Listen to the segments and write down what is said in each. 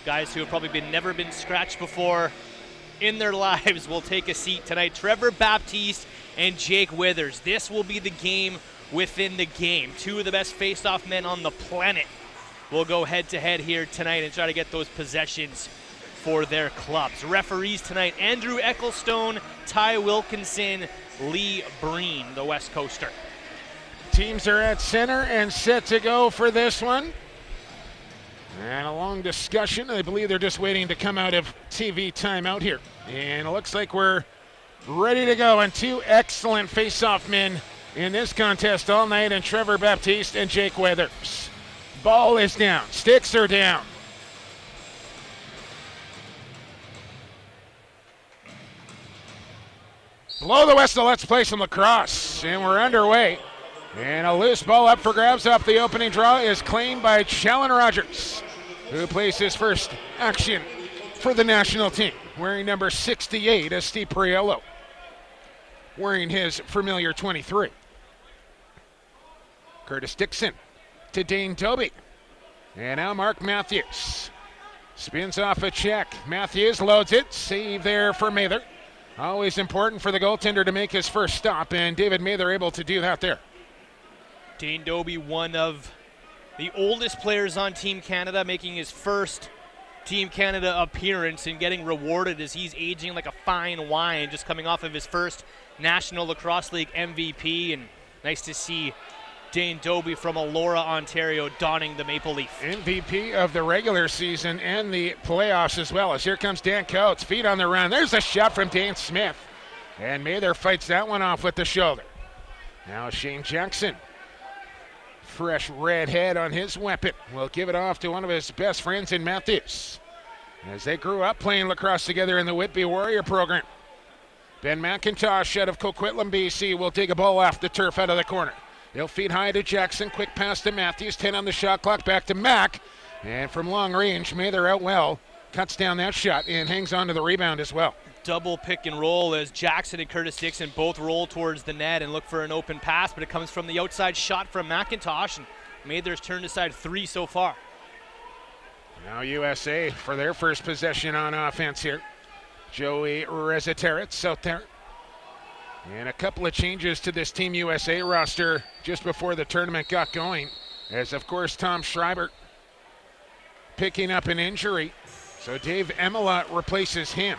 Guys who have probably never been scratched before in their lives will take a seat tonight. Trevor Baptiste and Jake Withers. This will be the game within the game. Two of the best face-off men on the planet will go head-to-head here tonight and try to get those possessions for their clubs. Referees tonight, Andrew Ecclestone, Ty Wilkinson, Lee Breen, the West Coaster. Teams are at center and set to go for this one. And a long discussion. I believe they're just waiting to come out of TV timeout here. And it looks like we're ready to go. And two excellent face-off men in this contest all night, and Trevor Baptiste and Jake Withers. Ball is down. Sticks are down. Blow the whistle. Let's play some lacrosse. And we're underway. And a loose ball up for grabs off the opening draw is claimed by Challen Rogers, who plays his first action for the national team, wearing number 68 as Steve Priello, wearing his familiar 23. Curtis Dixon to Dane Doby. And now Mark Matthews spins off a check. Matthews loads it. Save there for Mather. Always important for the goaltender to make his first stop, and David Mather able to do that there. Dane Doby, one of the oldest players on Team Canada, making his first Team Canada appearance and getting rewarded as he's aging like a fine wine, just coming off of his first National Lacrosse League MVP. And nice to see Dane Doby from Elora, Ontario, donning the maple leaf. MVP of the regular season and the playoffs as well, as here comes Dan Coates, feet on the run. There's a shot from Dane Smith, and Mather fights that one off with the shoulder. Now Shane Jackson, fresh red head on his weapon, will give it off to one of his best friends in Matthews, as they grew up playing lacrosse together in the Whitby Warrior program. Ben McIntosh out of Coquitlam, BC, will dig a ball off the turf out of the corner. He'll feed high to Jackson, quick pass to Matthews, 10 on the shot clock, back to Mack, and from long range, Mather out well, cuts down that shot and hangs on to the rebound as well. Double pick and roll as Jackson and Curtis Dixon both roll towards the net and look for an open pass, but it comes from the outside shot from McIntosh, and Mather's turned aside 3 so far. Now USA for their first possession on offense here. Joey Reziteritz out there. And a couple of changes to this Team USA roster just before the tournament got going, as of course Tom Schreiber picking up an injury, so Dave Emila replaces him.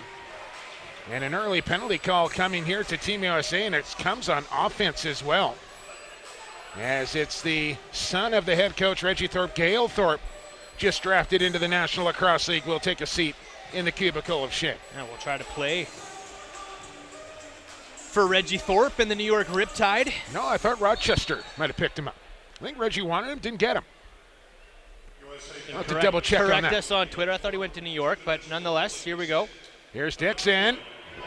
And an early penalty call coming here to Team USA, and it comes on offense as well, as it's the son of the head coach, Reggie Thorpe, Gail Thorpe, just drafted into the National Lacrosse League, will take a seat in the cubicle of Shea. And we'll try to play for Reggie Thorpe and the New York Riptide. No, I thought Rochester might have picked him up. I think Reggie wanted him, didn't get him. I'll have to double check on that. Correct us on Twitter. I thought he went to New York, but nonetheless, here we go. Here's Dixon.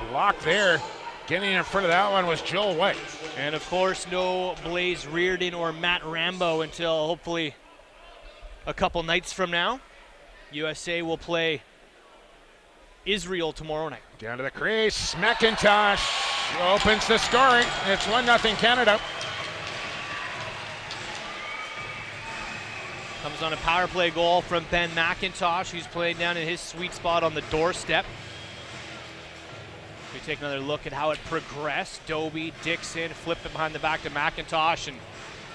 Blocked there. Getting in front of that one was Joel White. And of course, no Blaze Reardon or Matt Rambo until hopefully a couple nights from now. USA will play Israel tomorrow night. Down to the crease. McIntosh opens the scoring. It's 1-0 Canada. Comes on a power play goal from Ben McIntosh, who's playing down in his sweet spot on the doorstep. We take another look at how it progressed. Doby, Dixon, flipped it behind the back to McIntosh, and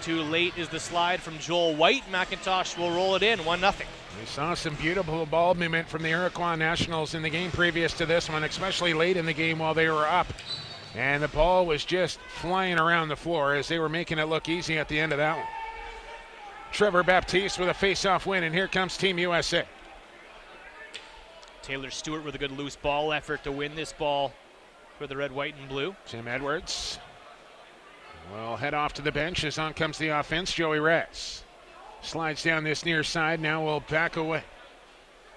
too late is the slide from Joel White. McIntosh will roll it in, 1-0. We saw some beautiful ball movement from the Iroquois Nationals in the game previous to this one, especially late in the game while they were up. And the ball was just flying around the floor as they were making it look easy at the end of that one. Trevor Baptiste with a face-off win, and here comes Team USA. Taylor Stewart with a good loose ball effort to win this ball for the red, white, and blue. Tim Edwards will head off to the bench as on comes the offense. Joey Rez slides down this near side, now will back away.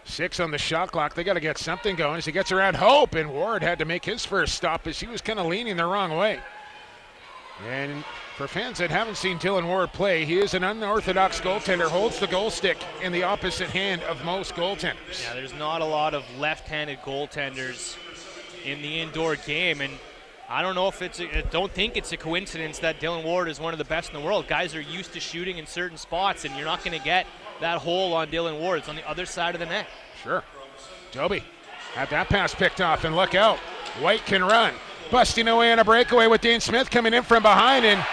6 on the shot clock. They got to get something going as he gets around Hope, and Ward had to make his first stop as he was kind of leaning the wrong way. And for fans that haven't seen Dylan Ward play, he is an unorthodox goaltender, holds the goal stick in the opposite hand of most goaltenders. Yeah, there's not a lot of left-handed goaltenders in the indoor game, and I don't know if I don't think it's a coincidence that Dylan Ward is one of the best in the world. Guys are used to shooting in certain spots, and you're not going to get that hole on Dylan Ward. It's on the other side of the net. Sure. Doby had that pass picked off, and look out. White can run. Busting away on a breakaway with Dane Smith coming in from behind, and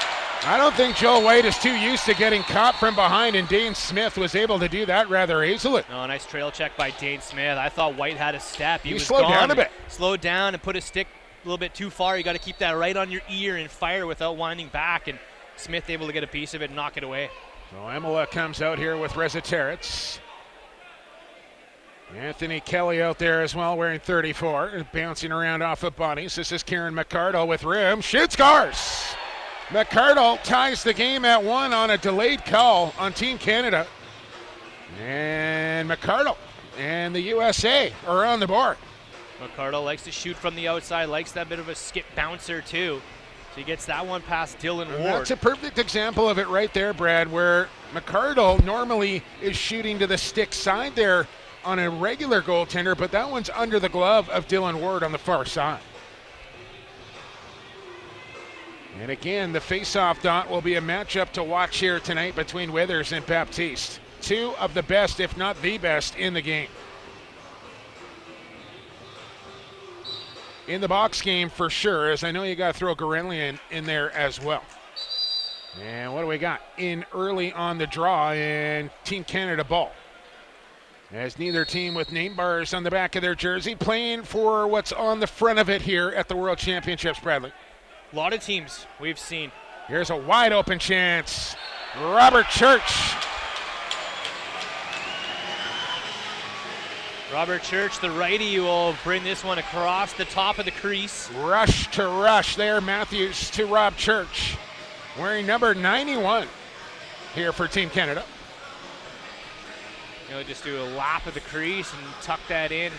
I don't think Joel White is too used to getting caught from behind, and Dane Smith was able to do that rather easily. Oh, nice trail check by Dane Smith. I thought White had a step. He slowed down a bit. Slowed down and put his stick a little bit too far. You got to keep that right on your ear and fire without winding back, and Smith able to get a piece of it and knock it away. So Emila comes out here with Reziteritz. Anthony Kelly out there as well, wearing 34, bouncing around off of bodies. This is Kieran McCardle with room. Shoot, scores! McCardle ties the game at 1 on a delayed call on Team Canada. And McCardle and the USA are on the board. McCardle likes to shoot from the outside, likes that bit of a skip bouncer too. So he gets that one past Dylan Ward. That's a perfect example of it right there, Brad, where McCardle normally is shooting to the stick side there on a regular goaltender, but that one's under the glove of Dylan Ward on the far side. And again, the face-off dot will be a matchup to watch here tonight between Withers and Baptiste. Two of the best, if not the best, in the game. In the box game for sure, as I know you got to throw Gorelian in there as well. And what do we got? In early on the draw and Team Canada ball. As neither team with name bars on the back of their jersey playing for what's on the front of it here at the World Championships, Bradley. A lot of teams we've seen. Here's a wide open chance. Robert Church. Robert Church, the righty, will bring this one across the top of the crease. Rush to rush there, Matthews to Rob Church. Wearing number 91 here for Team Canada. You know, just do a lap of the crease and tuck that in.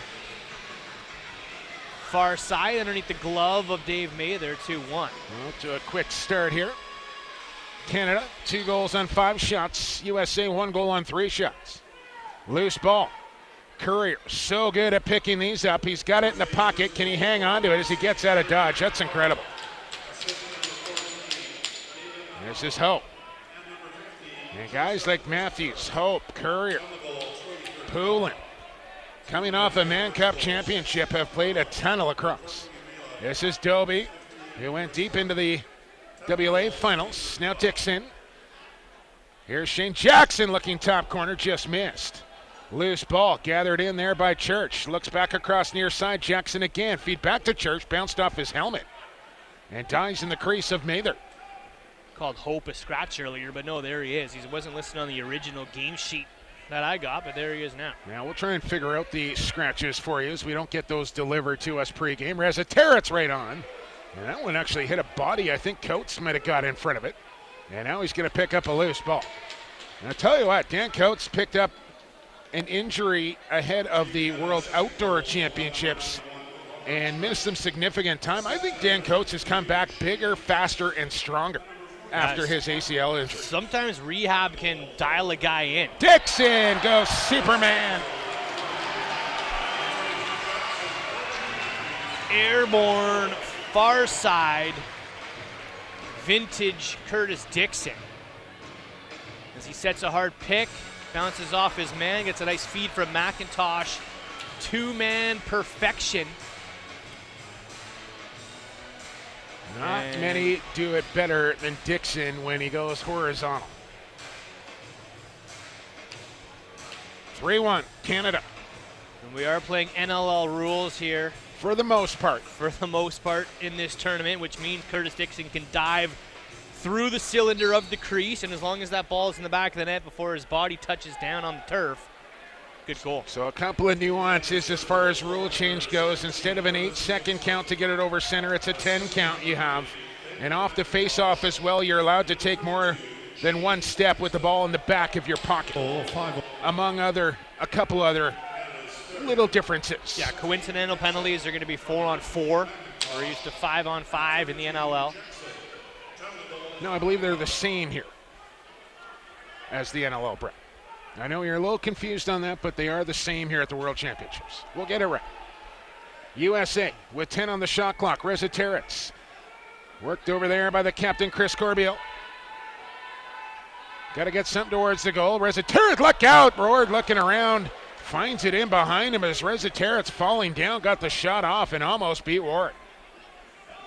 Far side underneath the glove of Dave Mather, 2-1. Well, to a quick start here. Canada, 2 goals on 5 shots. USA, 1 goal on 3 shots. Loose ball. Courier, so good at picking these up. He's got it in the pocket. Can he hang on to it as he gets out of dodge? That's incredible. This is Hope. And guys like Matthews, Hope, Courier, Poulin, coming off a Mann Cup championship, have played a ton of lacrosse. This is Doby, who went deep into the WLA finals. Now Dixon. Here's Shane Jackson looking top corner, just missed. Loose ball gathered in there by Church. Looks back across near side. Jackson again. Feed back to Church. Bounced off his helmet. And dies in the crease of Mather. Called Hope a scratch earlier, but no, there he is. He wasn't listed on the original game sheet that I got, but there he is now. Now we'll try and figure out the scratches for you as we don't get those delivered to us pregame. Reziteritz right on. And that one actually hit a body. I think Coates might have got in front of it. And now he's going to pick up a loose ball. And I'll tell you what, Dan Coates picked up an injury ahead of the World Outdoor Championships and missed some significant time. I think Dan Coates has come back bigger, faster, and stronger after his ACL injury. Sometimes rehab can dial a guy in. Dixon goes Superman. Airborne, far side, vintage Curtis Dixon. As he sets a hard pick, bounces off his man, gets a nice feed from McIntosh. 2-man perfection. Not many do it better than Dixon when he goes horizontal. 3-1, Canada. And we are playing NLL rules here. For the most part. For the most part in this tournament, which means Curtis Dixon can dive through the cylinder of the crease, and as long as that ball is in the back of the net before his body touches down on the turf, good goal. So a couple of nuances as far as rule change goes. Instead of an 8-second count to get it over center, it's a 10 count you have. And off the face-off as well, you're allowed to take more than one step with the ball in the back of your pocket. Among a couple other little differences. Yeah, coincidental penalties are going to be 4-on-4. We're used to 5-on-5 in the NLL. No, I believe they're the same here as the NLL, Brett. I know you're a little confused on that, but they are the same here at the World Championships. We'll get it right. USA with 10 on the shot clock. Reziteritz Worked over there by the captain, Chris Corbeil. Got to get something towards the goal. Resetarits, look out! Roard looking around. Finds it in behind him as Resetarits falling down. Got the shot off and almost beat Ward.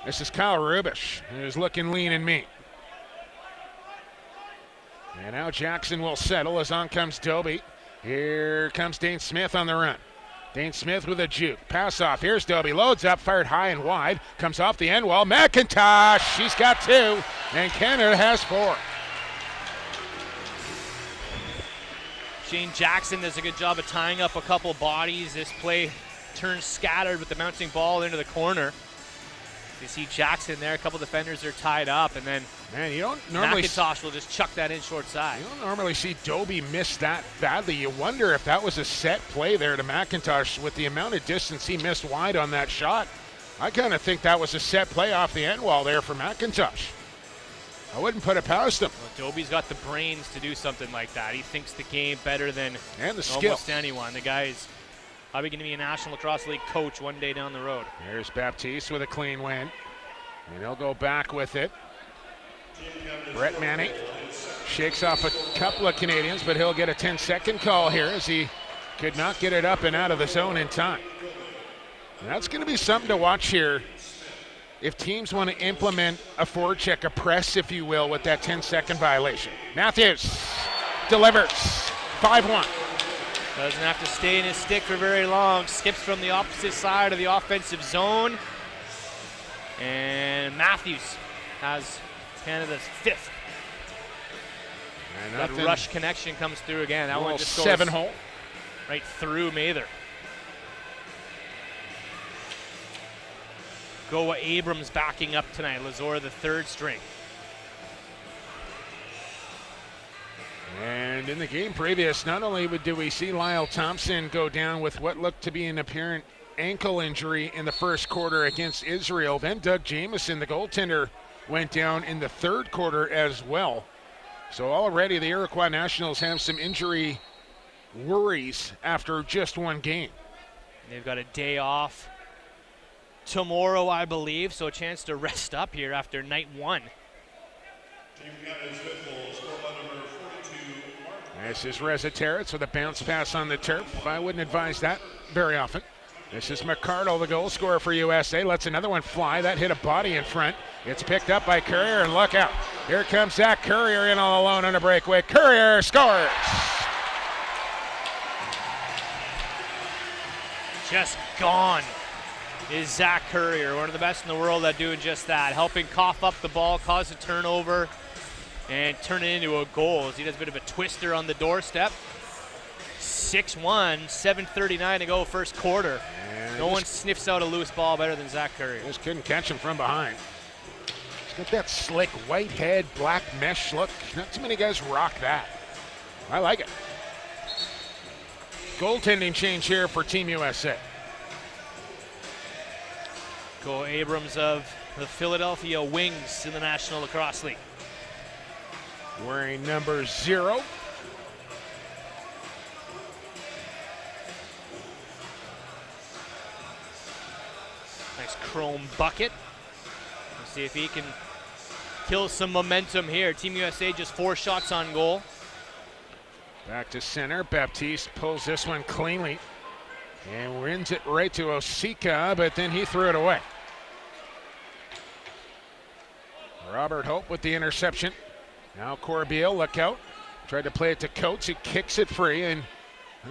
This is Kyle Rubish, who's looking lean and mean. And now Jackson will settle as on comes Dobie. Here comes Dane Smith on the run. Dane Smith with a juke. Pass off. Here's Dobie. Loads up, fired high and wide. Comes off the end wall. McIntosh, she's got 2. And Canada has 4. Shane Jackson does a good job of tying up a couple bodies. This play turns scattered with the bouncing ball into the corner. You see Jackson there, a couple defenders are tied up, and then you don't normally McIntosh will just chuck that in short side. You don't normally see Dobie miss that badly. You wonder if that was a set play there to McIntosh with the amount of distance he missed wide on that shot. I kind of think that was a set play off the end wall there for McIntosh. I wouldn't put it past him. Well, Dobie's got the brains to do something like that. He thinks the game better than and the skill. Almost anyone. The guy is probably going to be a National Lacrosse League coach one day down the road. Here's Baptiste with a clean win. And he'll go back with it. Brett Manning shakes off a couple of Canadians, but he'll get a 10-second call here as he could not get it up and out of the zone in time. And that's going to be something to watch here if teams want to implement a forecheck, a press, if you will, with that 10-second violation. Matthews delivers 5-1. Doesn't have to stay in his stick for very long. Skips from the opposite side of the offensive zone. And Matthews has Canada's 5th. And that rush connection comes through again. That one just goes 7-hole right through Mather. Goa Abrams backing up tonight. Lazor, the 3rd string. And in the game previous, not only do we see Lyle Thompson go down with what looked to be an apparent ankle injury in the first quarter against Israel, then Doug Jamieson, the goaltender, went down in the 3rd quarter as well. So already the Iroquois Nationals have some injury worries after just one game. They've got a day off tomorrow, I believe, so a chance to rest up here after night 1. This is Resetarits with a bounce pass on the turf. I wouldn't advise that very often. This is McCardle, the goal scorer for USA. Lets another one fly. That hit a body in front. It's picked up by Courier, and look out. Here comes Zach Courier in all alone on a breakaway. Courier scores! Just gone is Zach Courier, one of the best in the world at doing just that, helping cough up the ball, cause a turnover, and turn it into a goal. As he does a bit of a twister on the doorstep. 6-1, 7:39 to go first quarter. And no one sniffs out a loose ball better than Zach Courier. Just couldn't catch him from behind. He's got that slick white head, black mesh look. Not too many guys rock that. I like it. Goaltending change here for Team USA. Go Abrams of the Philadelphia Wings in the National Lacrosse League. Wearing number 0. Nice chrome bucket. Let's see if he can kill some momentum here. Team USA just 4 shots on goal. Back to center. Baptiste pulls this one cleanly and wins it right to Osika, but then he threw it away. Robert Hope with the interception. Now Corbeil, look out. Tried to play it to Coates, who kicks it free, and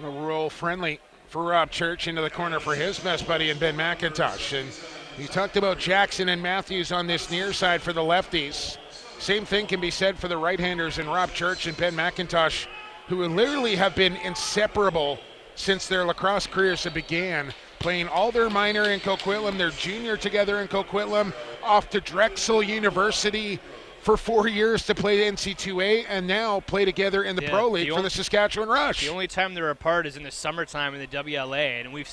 a roll friendly for Rob Church into the corner for his best buddy and Ben McIntosh. And he talked about Jackson and Matthews on this near side for the lefties. Same thing can be said for the right-handers and Rob Church and Ben McIntosh, who literally have been inseparable since their lacrosse careers have began, playing all their minor in Coquitlam, their junior together in Coquitlam, off to Drexel University for 4 years to play NC2A, and now play together in the Pro League for the Saskatchewan Rush. The only time they're apart is in the summertime in the WLA, and we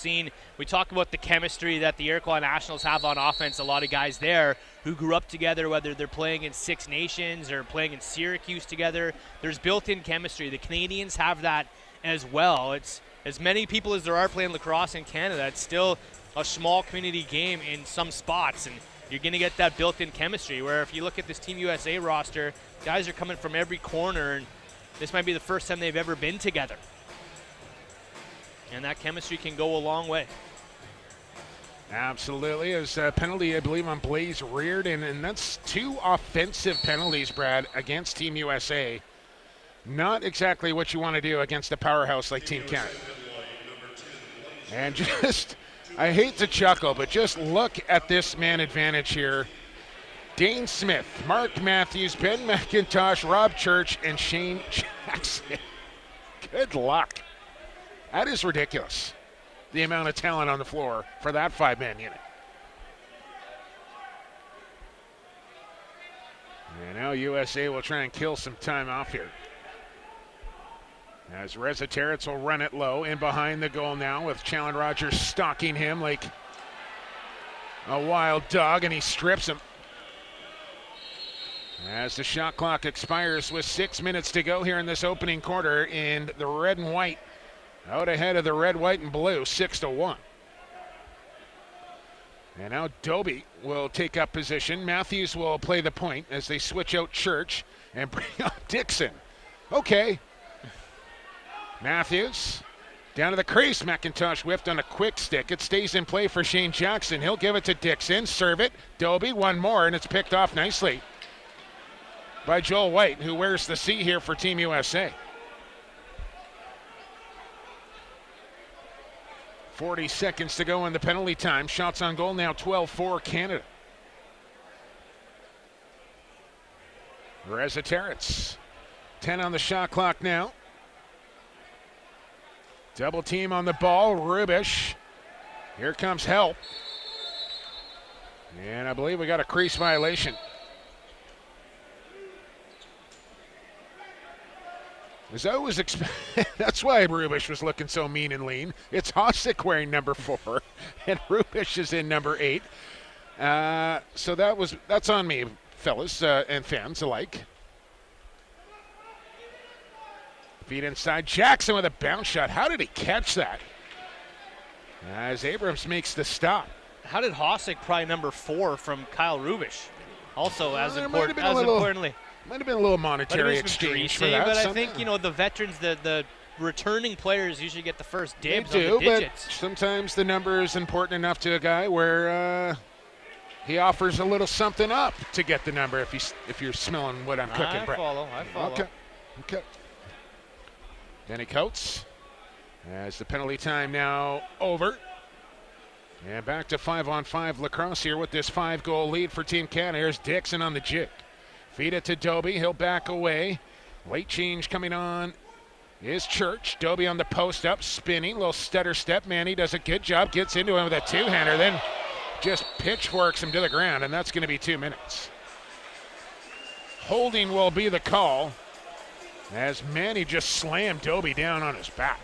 talk about the chemistry that the Iroquois Nationals have on offense. A lot of guys there who grew up together, whether they're playing in Six Nations or playing in Syracuse together. There's built-in chemistry. The Canadians have that as well. It's as many people as there are playing lacrosse in Canada. It's still a small community game in some spots, and you're going to get that built-in chemistry where if you look at this Team USA roster, guys are coming from every corner, and this might be the first time they've ever been together. And that chemistry can go a long way. Absolutely. As a penalty, I believe, on Blaze Reardon, and that's 2 offensive penalties, Brad, against Team USA. Not exactly what you want to do against a powerhouse like Team Canada. And just, I hate to chuckle, but just look at this man advantage here. Dane Smith, Mark Matthews, Ben McIntosh, Rob Church, and Shane Jackson. Good luck. That is ridiculous, the amount of talent on the floor for that 5-man unit. And now USA will try and kill some time off here. As Reza Territz will run it low in behind the goal now with Challen Rogers stalking him like a wild dog, and he strips him. As the shot clock expires with 6 minutes to go here in this opening quarter, in the red and white out ahead of the red, white, and blue, 6-1. And now Doby will take up position. Matthews will play the point as they switch out Church and bring up Dixon. Okay. Matthews down to the crease. McIntosh whipped on a quick stick. It stays in play for Shane Jackson. He'll give it to Dixon. Serve it. Doby, one more, and it's picked off nicely by Joel White, who wears the C here for Team USA. 40 seconds to go in the penalty time. Shots on goal now 12-4 Canada. Reza Territz. 10 on the shot clock now. Double team on the ball. Rubish. Here comes help. And I believe we got a crease violation. As I was that's why Rubish was looking so mean and lean. It's Hossack wearing number 4, and Rubish is in number 8. So that's on me, fellas and fans alike. Feet inside. Jackson with a bounce shot. How did he catch that? As Abrams makes the stop. How did Hossack pry number 4 from Kyle Rubish? Also, importantly. Might have been a little monetary exchange for that. But I think, the veterans, the returning players usually get the first dibs they do, on the digits. But sometimes the number is important enough to a guy where he offers a little something up to get the number if you're smelling what I'm cooking. I follow. Okay. Benny Coates as the penalty time now over. And back to 5-on-5 lacrosse here with this 5-goal lead for Team Canada. Here's Dixon on the jig. Feed it to Doby. He'll back away. Late change coming on is Church. Doby on the post up, spinning. Little stutter step. Manny does a good job. Gets into him with a two-hander. Then just pitchforks him to the ground, and that's going to be 2 minutes. Holding will be the call as Manny just slammed Doby down on his back.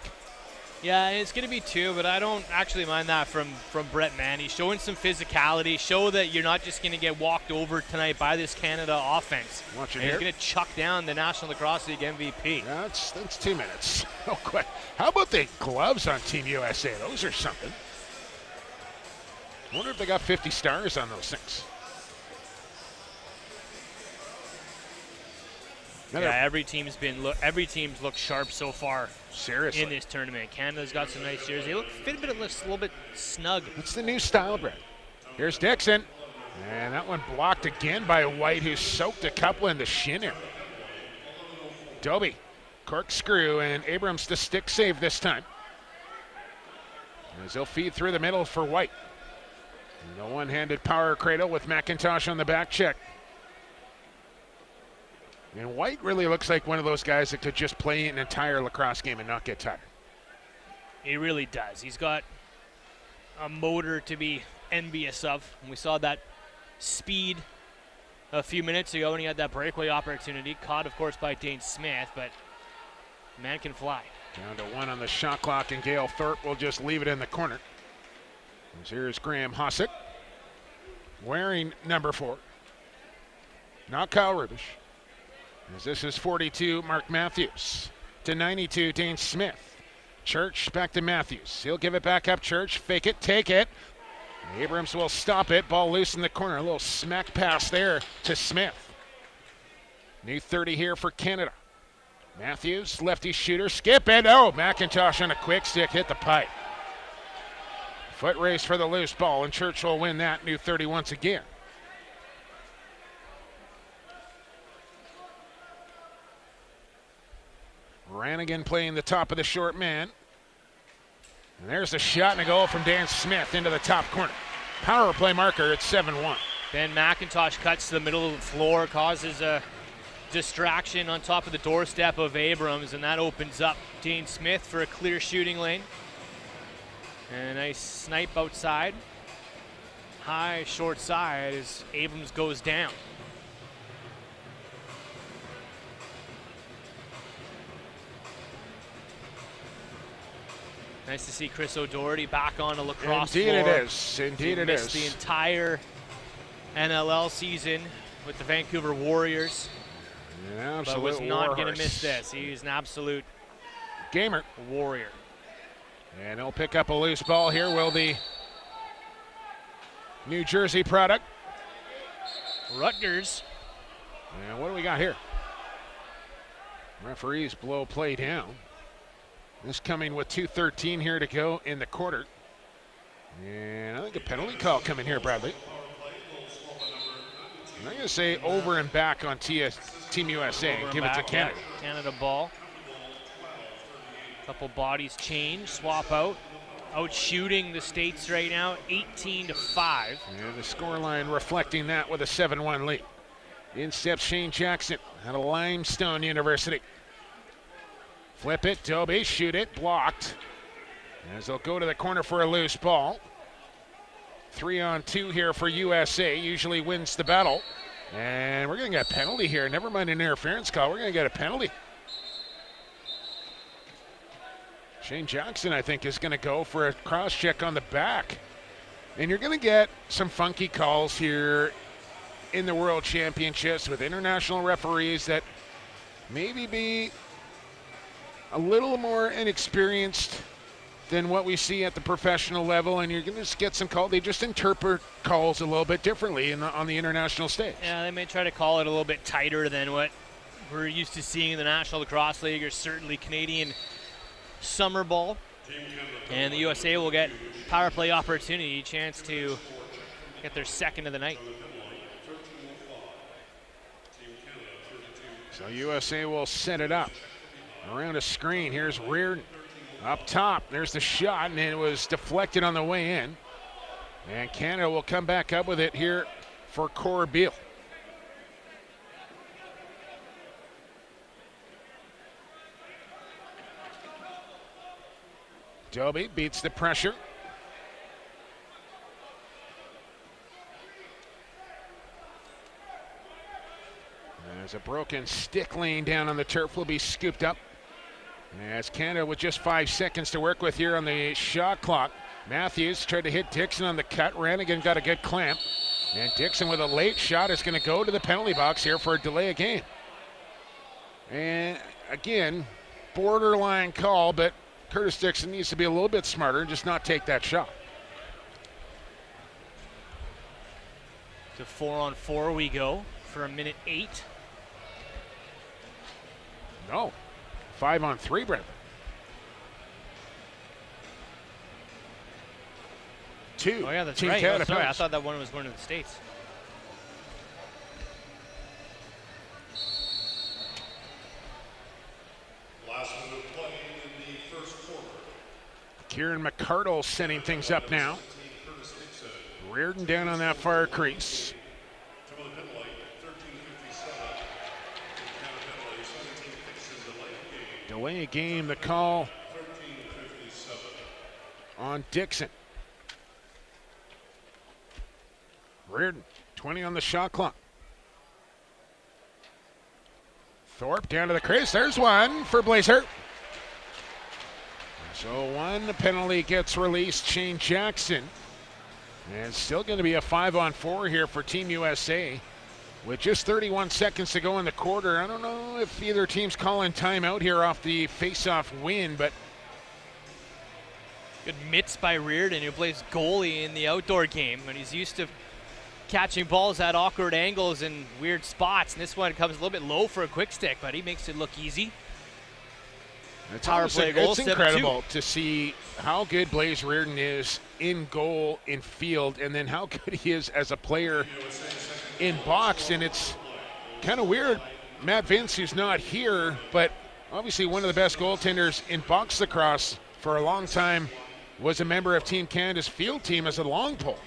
Yeah, it's going to be 2, but I don't actually mind that from Brett Manny. Showing some physicality, show that you're not just going to get walked over tonight by this Canada offense. Watch it and here. He's going to chuck down the National Lacrosse League MVP. That's 2 minutes. Oh, quick. How about the gloves on Team USA? Those are something. I wonder if they got 50 stars on those things. Every team's looked sharp so far. Seriously. In this tournament. Canada's got some nice jerseys. They look fit a little bit snug. It's the new style, Brett. Here's Dixon. And that one blocked again by White, who soaked a couple in the shin area. Doby, corkscrew, and Abrams the stick save this time. As they'll feed through the middle for White. And the one-handed power cradle with McIntosh on the back check. And White really looks like one of those guys that could just play an entire lacrosse game and not get tired. He really does. He's got a motor to be envious of. We saw that speed a few minutes ago when he had that breakaway opportunity. Caught, of course, by Dane Smith, but man can fly. Down to 1 on the shot clock, and Gail Thorpe will just leave it in the corner. Here's Graham Hossack wearing number 4. Not Kyle Rubish. As this is 42, Mark Matthews. To 92, Dane Smith. Church back to Matthews. He'll give it back up, Church. Fake it, take it. Abrams will stop it. Ball loose in the corner. A little smack pass there to Smith. New 30 here for Canada. Matthews, lefty shooter, skip it. Oh, McIntosh on a quick stick, hit the pipe. Foot race for the loose ball, and Church will win that. New 30 once again. Ranigan playing the top of the short man. And there's a shot and a goal from Dan Smith into the top corner. Power play marker at 7-1. Ben McIntosh cuts to the middle of the floor, causes a distraction on top of the doorstep of Abrams, and that opens up Dane Smith for a clear shooting lane. And a nice snipe outside. High, short side as Abrams goes down. Nice to see Chris O'Doherty back on a lacrosse floor. Indeed it is. Indeed it is. He missed the entire NLL season with the Vancouver Warriors. Yeah, but was not going to miss this. He's an absolute gamer. Warrior. And he'll pick up a loose ball here. Will the New Jersey product. Rutgers. And what do we got here? Referees blow play down. This coming with 2:13 here to go in the quarter. And I think a penalty call coming here, Bradley. I'm going to say over and back on Team USA and give it to Canada. Yeah. Canada ball. Couple bodies change, swap out. Out shooting the States right now, 18-5. And the scoreline reflecting that with a 7-1 lead. In steps Shane Jackson out of Limestone University. Flip it, Dobie, shoot it, blocked. As they'll go to the corner for a loose ball. 3-on-2 here for USA, usually wins the battle. And we're going to get a penalty here. Never mind an interference call, we're going to get a penalty. Shane Jackson, I think, is going to go for a cross check on the back. And you're going to get some funky calls here in the World Championships with international referees that maybe be a little more inexperienced than what we see at the professional level, and you're going to just get some calls. They just interpret calls a little bit differently on the international stage. Yeah, they may try to call it a little bit tighter than what we're used to seeing in the National Lacrosse League or certainly Canadian Summer Ball. And the USA will get power play opportunity, chance to get their second of the night. So USA will set it up around a screen. Here's Reardon up top. There's the shot, and it was deflected on the way in. And Canada will come back up with it here for Corbeil. Dobie beats the pressure. There's a broken stick laying down on the turf, will be scooped up. As Canada with just 5 seconds to work with here on the shot clock. Matthews tried to hit Dixon on the cut. Ranigan got a good clamp. And Dixon with a late shot is going to go to the penalty box here for a delay of game. And again, borderline call, but Curtis Dixon needs to be a little bit smarter and just not take that shot. To 4-on-4 we go for a minute 8. No, 5-on-3, Brent. 2. Oh yeah, that's Team right. Canada Sorry, I points. thought that one was going to the States. Last minute of play in the first quarter. Kieran McCardle setting things up now. Reardon down on that far crease. Delay game, the call on Dixon. Reardon, 20 on the shot clock. Thorpe down to the crease. There's one for Blazer. So one penalty gets released, Shane Jackson. And still going to be a 5-on-4 here for Team USA. With just 31 seconds to go in the quarter, I don't know if either team's calling timeout here off the face-off win, but Good mitts by Reardon, who plays goalie in the outdoor game, and he's used to catching balls at awkward angles and weird spots. And this one comes a little bit low for a quick stick, but he makes it look easy. Power play goal, it's 7-2. incredible to see how good Blaze Reardon is in goal, in field, and then how good he is as a player in box. And it's kind of weird. Matt Vince, who's not here, but obviously one of the best goaltenders in box lacrosse for a long time, was a member of Team Canada's field team as a long pole.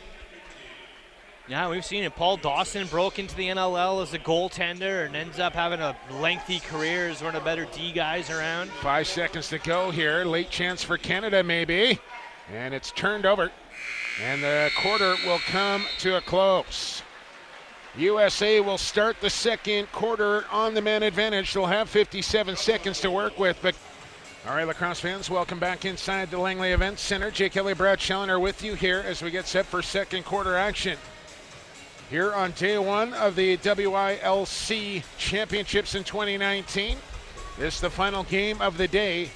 Yeah, we've seen it. Paul Dawson broke into the NLL as a goaltender and ends up having a lengthy career as one of the better D guys around. 5 seconds to go here. Late chance for Canada maybe. And it's turned over. And the quarter will come to a close. USA will start the second quarter on the man advantage. They'll have 57 seconds to work with. But all right, lacrosse fans, welcome back inside the Langley Events Center. Jake Kelly, Brad Challoner with you here as we get set for second quarter action. Here on day one of the WILC Championships in 2019. This is the final game of the day.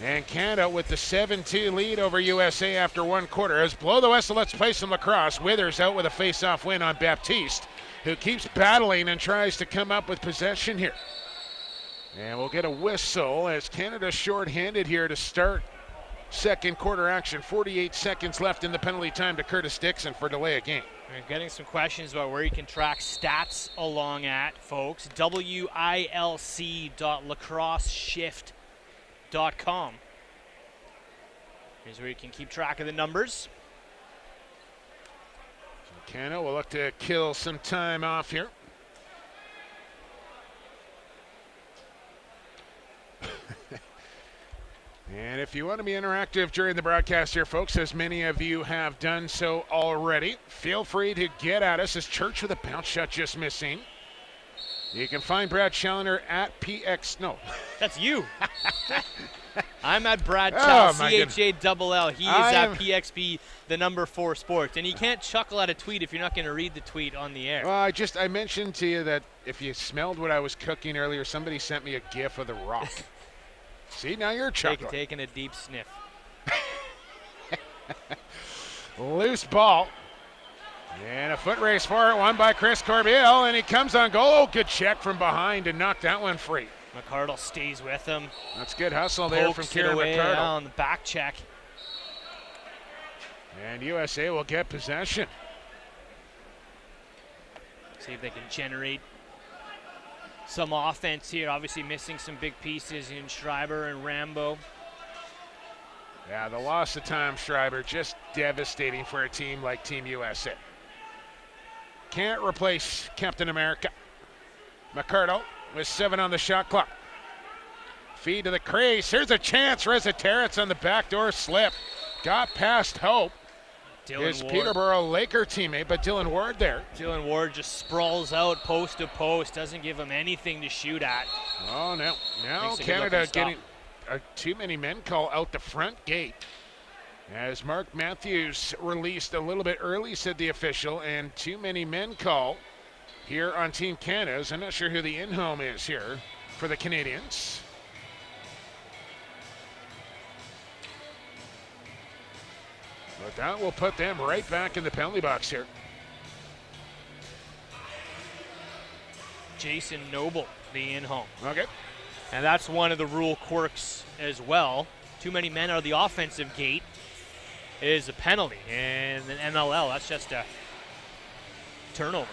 And Canada with the 7-2 lead over USA after one quarter. As blow the whistle, let's play some lacrosse. Withers out with a face-off win on Baptiste, who keeps battling and tries to come up with possession here. And we'll get a whistle as Canada short-handed here to start second quarter action. 48 seconds left in the penalty time to Curtis Dixon for delay of game. We're getting some questions about where you can track stats along at, folks. WILC.lacrosseshift.com. Here's where you can keep track of the numbers. So Canada will look to kill some time off here. And if you want to be interactive during the broadcast here, folks, as many of you have done so already, feel free to get at us. As Church with a bounce shot just missing. You can find Brad Challoner at PX. No. That's you. I'm at Brad Oh, Chall, my CHALL. He is at PXB, the number 4 sports. And you can't chuckle at a tweet if you're not going to read the tweet on the air. Well, I mentioned to you that if you smelled what I was cooking earlier, somebody sent me a gif of The Rock. See, now you're chuckling. Taking a deep sniff. Loose ball. And a foot race for it, won by Chris Corbeil, and he comes on goal. Oh, good check from behind and knocked that one free. McArdle stays with him. That's good hustle there from Kieran away McArdle. on the back check. And USA will get possession. See if they can generate some offense here. Obviously missing some big pieces in Schreiber and Rambo. Yeah, the loss of Tom Schreiber, just devastating for a team like Team USA. Can't replace Captain America. McArdle with 7 on the shot clock. Feed to the crease. Here's a chance. Reza Terrence on the backdoor slip. Got past Hope. His Peterborough Laker teammate, but Dylan Ward there. Dylan Ward just sprawls out post to post, doesn't give him anything to shoot at. Oh, no. Now Canada getting a too many men call out the front gate. As Mark Matthews released a little bit early, said the official, and too many men call here on Team Canada's. I'm not sure who the in-home is here for the Canadians. But that will put them right back in the penalty box here. Jason Noble, the in-home. Okay. And that's one of the rule quirks as well. Too many men out of the offensive gate is a penalty. And in NLL, that's just a turnover.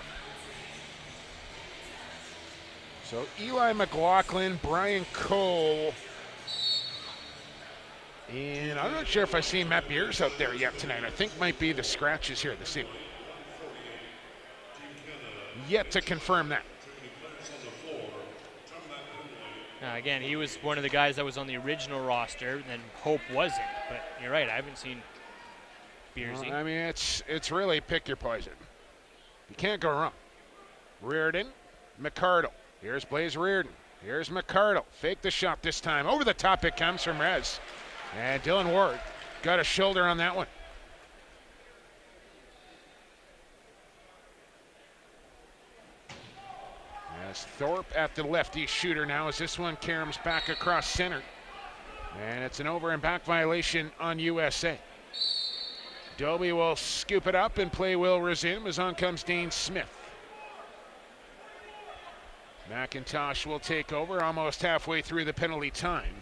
So Eli McLaughlin, Brian Cole, and I'm not sure if I've seen Matt Beers out there yet tonight. I think might be the scratches here this evening. Yet to confirm that. Again, he was one of the guys that was on the original roster, and then Hope wasn't. But you're right, I haven't seen Beersy. Well, I mean, it's really pick your poison. You can't go wrong. Reardon, McArdle. Here's Blaze Reardon. Here's McArdle. Fake the shot this time. Over the top it comes from Rez. And Dylan Ward got a shoulder on that one. As Thorpe at the lefty shooter now as this one caroms back across center. And it's an over and back violation on USA. Dobie will scoop it up and play will resume as on comes Dane Smith. McIntosh will take over almost halfway through the penalty time.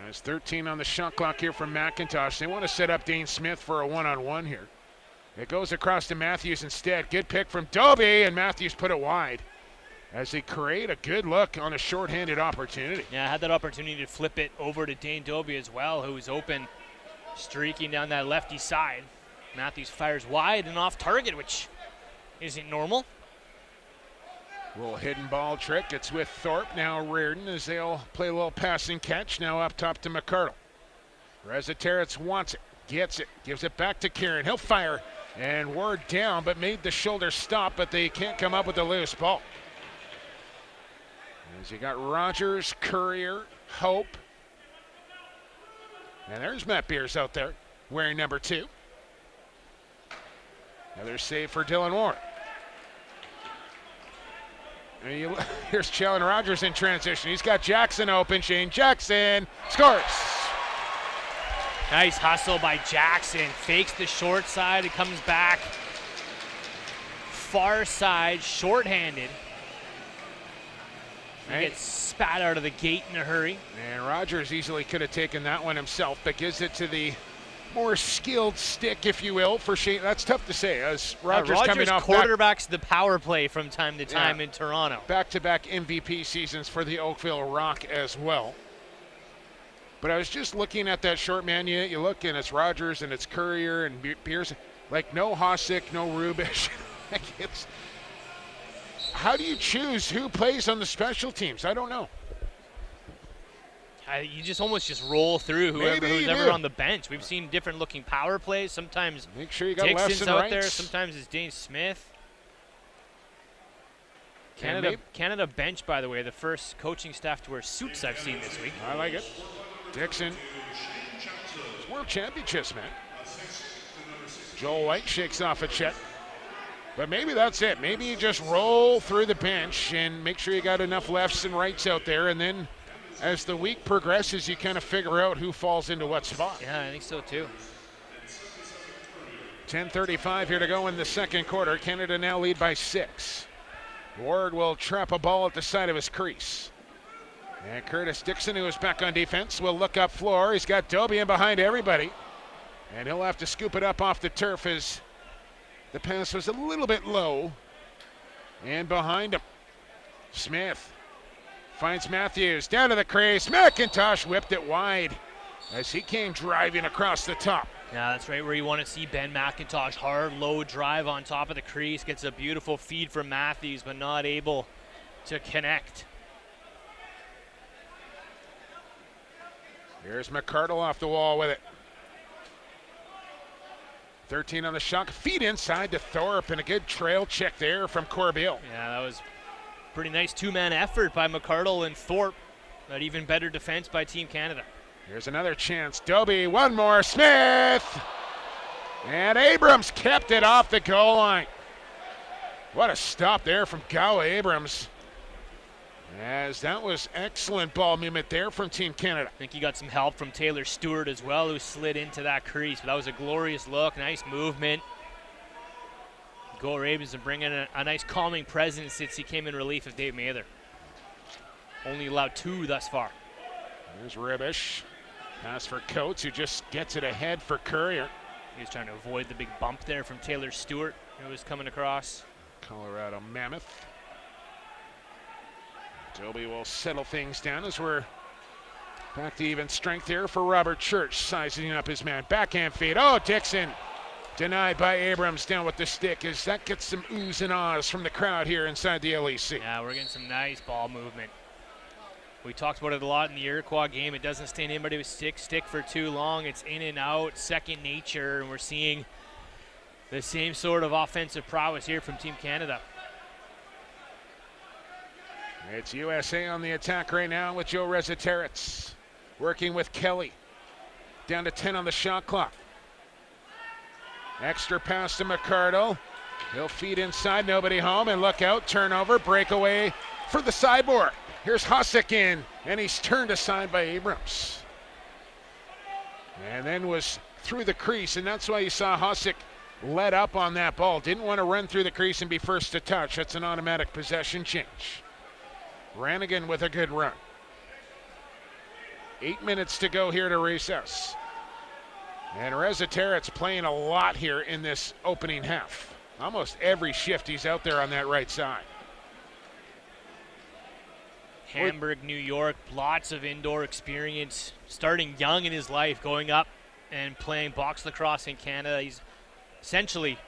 There's 13 on the shot clock here from McIntosh. They want to set up Dane Smith for a one-on-one here. It goes across to Matthews instead. Good pick from Dobie, and Matthews put it wide as they create a good look on a shorthanded opportunity. Yeah, I had that opportunity to flip it over to Dane Dobie as well, who was open, streaking down that lefty side. Matthews fires wide and off target, which isn't normal. Little hidden ball trick. It's with Thorpe, now Reardon, as they'll play a little passing catch. Now up top to McCardle. Rezataritz wants it, gets it, gives it back to Kieran. He'll fire, and Ward down, but made the shoulder stop, but they can't come up with a loose ball. As you got Rogers, Courier, Hope. And there's Matt Beers out there, wearing number 2. Another save for Dylan Ward. And here's Challen Rogers in transition. He's got Jackson open. Shane Jackson scores. Nice hustle by Jackson. Fakes the short side. It comes back. Far side, shorthanded. He gets spat out of the gate in a hurry. And Rogers easily could have taken that one himself, but gives it to the more skilled stick, if you will, for Shane. That's tough to say, as Rogers coming off quarterbacks the power play from time to time in Toronto. Back-to-back MVP seasons for the Oakville Rock as well. But I was just looking at that short man. You look, and it's Rogers, and it's Courier, and Beers. Like, no Hosek, no Rubish. Like, it's... How do you choose who plays on the special teams? I don't know. You just almost just roll through who's ever on the bench. We've seen different looking power plays. Sometimes make sure you got Dixon's lefts and out rights. there. Sometimes it's Dane Smith. Canada bench, by the way, the first coaching staff to wear suits I've seen this week. I like it. Dixon. It's World Championships, man. Joel White shakes off a check. But maybe that's it. Maybe you just roll through the bench and make sure you got enough lefts and rights out there, and then as the week progresses, you kind of figure out who falls into what spot. Yeah, I think so too. 10:35 here to go in the second quarter. Canada now lead by 6. Ward will trap a ball at the side of his crease. And Curtis Dixon, who is back on defense, will look up floor. He's got Dobie in behind everybody. And he'll have to scoop it up off the turf as the pass was a little bit low. And behind him, Smith finds Matthews down to the crease. McIntosh whipped it wide as he came driving across the top. Yeah, that's right where you want to see Ben McIntosh. Hard, low drive on top of the crease. Gets a beautiful feed from Matthews, but not able to connect. Here's McCardle off the wall with it. 13 on the shot. Feed inside to Thorpe, and a good trail check there from Corbeil. Yeah, that was pretty nice two-man effort by McCardle and Thorpe, but even better defense by Team Canada. Here's another chance. Dobie, one more. Smith! And Abrams kept it off the goal line. What a stop there from Gowa Abrams. As that was excellent ball movement there from Team Canada. I think he got some help from Taylor Stewart as well, who slid into that crease. But that was a glorious look, nice movement. Goal Abrams and bringing a nice calming presence since he came in relief of Dave Mather. Only allowed 2 thus far. There's Ribish. Pass for Coates, who just gets it ahead for Courier. He was trying to avoid the big bump there from Taylor Stewart, who was coming across. Colorado Mammoth. Dobie will settle things down as we're back to even strength here for Robert Church, sizing up his man. Backhand feed. Oh, Dixon denied by Abrams down with the stick as that gets some oohs and ahs from the crowd here inside the LEC. Yeah, we're getting some nice ball movement. We talked about it a lot in the Iroquois game. It doesn't stay in anybody's stick for too long. It's in and out, second nature, and we're seeing the same sort of offensive prowess here from Team Canada. It's USA on the attack right now with Joe Rezataritz working with Kelly. Down to 10 on the shot clock. Extra pass to McCardle. He'll feed inside, nobody home, and look out, turnover, breakaway for the sideboard. Here's Husick in, and he's turned aside by Abrams. And then was through the crease, and that's why you saw Husick let up on that ball. Didn't want to run through the crease and be first to touch. That's an automatic possession change. Ranigan with a good run. 8 minutes to go here to recess. And Rezataret's playing a lot here in this opening half. Almost every shift he's out there on that right side. Hamburg, New York, lots of indoor experience. Starting young in his life, going up and playing box lacrosse in Canada. He's essentially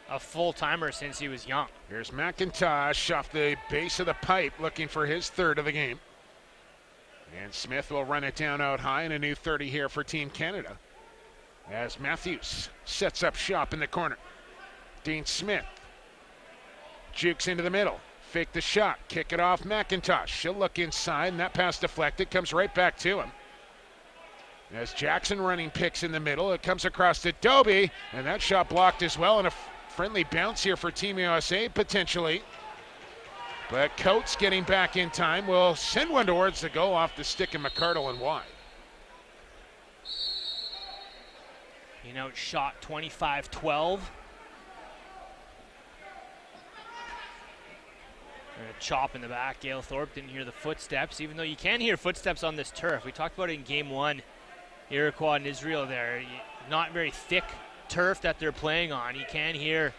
a full-timer since he was young. Here's McIntosh off the base of the pipe looking for his third of the game. And Smith will run it down out high, and a new 30 here for Team Canada. As Matthews sets up shop in the corner. Dean Smith jukes into the middle. Fake the shot, kick it off McIntosh. She'll look inside, and that pass deflected, comes right back to him. As Jackson running picks in the middle, it comes across to Dobie, and that shot blocked as well, and a friendly bounce here for Team USA, potentially. But Coates getting back in time will send one towards the goal off the stick of McCardle and wide. You know, shot 25-12. A chop in the back. Gail Thorpe didn't hear the footsteps, even though you can hear footsteps on this turf. We talked about it in game one, Iroquois and Israel there. Not very thick turf that they're playing on. You can hear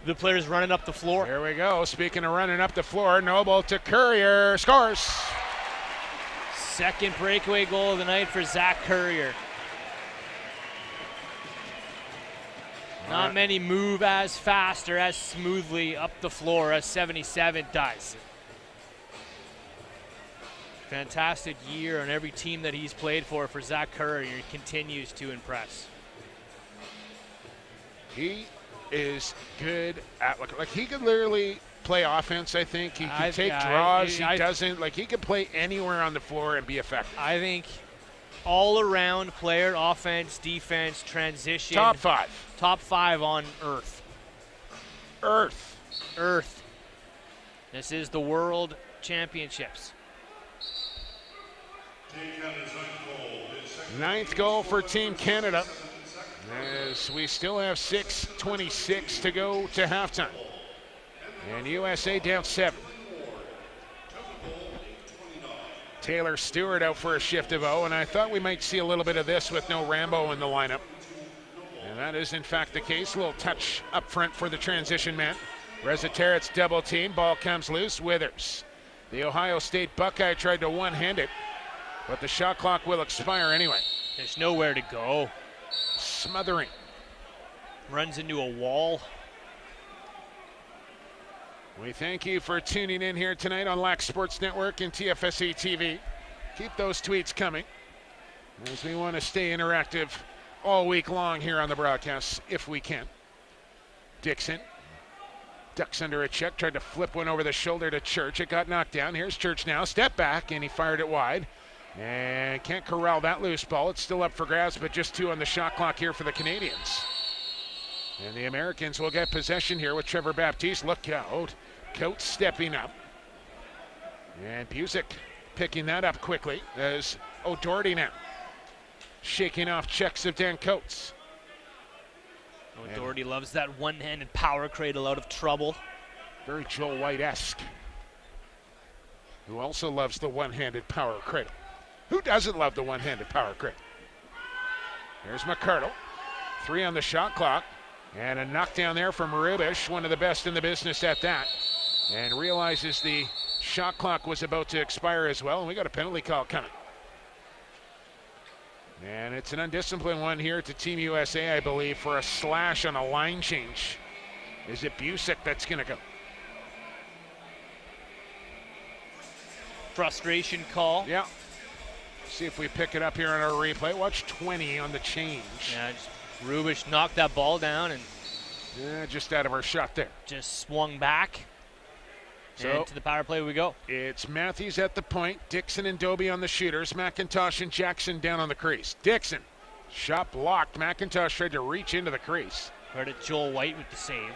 the players running up the floor. Here we go. Speaking of running up the floor, Noble to Courier, scores. Second breakaway goal of the night for Zach Courier. Not many move as fast or as smoothly up the floor as 77 does. Fantastic year on every team that he's played for Zach Courier. He continues to impress. He is good at, like he could literally play offense, I think. He can take draws, he doesn't. Like, he can play anywhere on the floor and be effective. I think all-around player, offense, defense, transition. Top five. Top five on earth. Earth. This is the World Championships. Ninth goal for Team Canada, as we still have 6:26 to go to halftime. And USA down 7. Taylor Stewart out for a shift of O, and I thought we might see a little bit of this with no Rambo in the lineup. And that is in fact the case. A little touch up front for the transition man. Rezataret's double team, ball comes loose, Withers. The Ohio State Buckeye tried to one-hand it, but the shot clock will expire anyway. There's nowhere to go. Smothering. Runs into a wall. We thank you for tuning in here tonight on LAC Sports Network and TFSE TV. Keep those tweets coming, as we want to stay interactive all week long here on the broadcast, if we can. Dixon ducks under a check, tried to flip one over the shoulder to Church. It got knocked down. Here's Church now, step back, and he fired it wide. And can't corral that loose ball. It's still up for grabs, but just 2 on the shot clock here for the Canadians. And the Americans will get possession here with Trevor Baptiste. Look out. Coates stepping up. And Busick picking that up quickly as O'Doherty now shaking off checks of Dan Coates. O'Doherty loves that one-handed power cradle out of trouble. Very Joel White-esque, who also loves the one-handed power cradle. Who doesn't love the one-handed power cradle? There's McCardle. 3 on the shot clock. And a knockdown there from Rubish, one of the best in the business at that. And realizes the shot clock was about to expire as well, and we got a penalty call coming. And it's an undisciplined one here to Team USA, I believe, for a slash on a line change. Is it Busick that's going to go? Frustration call. Yeah. See if we pick it up here on our replay. Watch 20 on the change. Yeah, Rubish knocked that ball down and just out of our shot there. Just swung back. So and to the power play we go. It's Matthews at the point, Dixon and Dobie on the shooters, McIntosh and Jackson down on the crease. Dixon Shot blocked. McIntosh tried to reach into the crease. Credit Joel White with the save.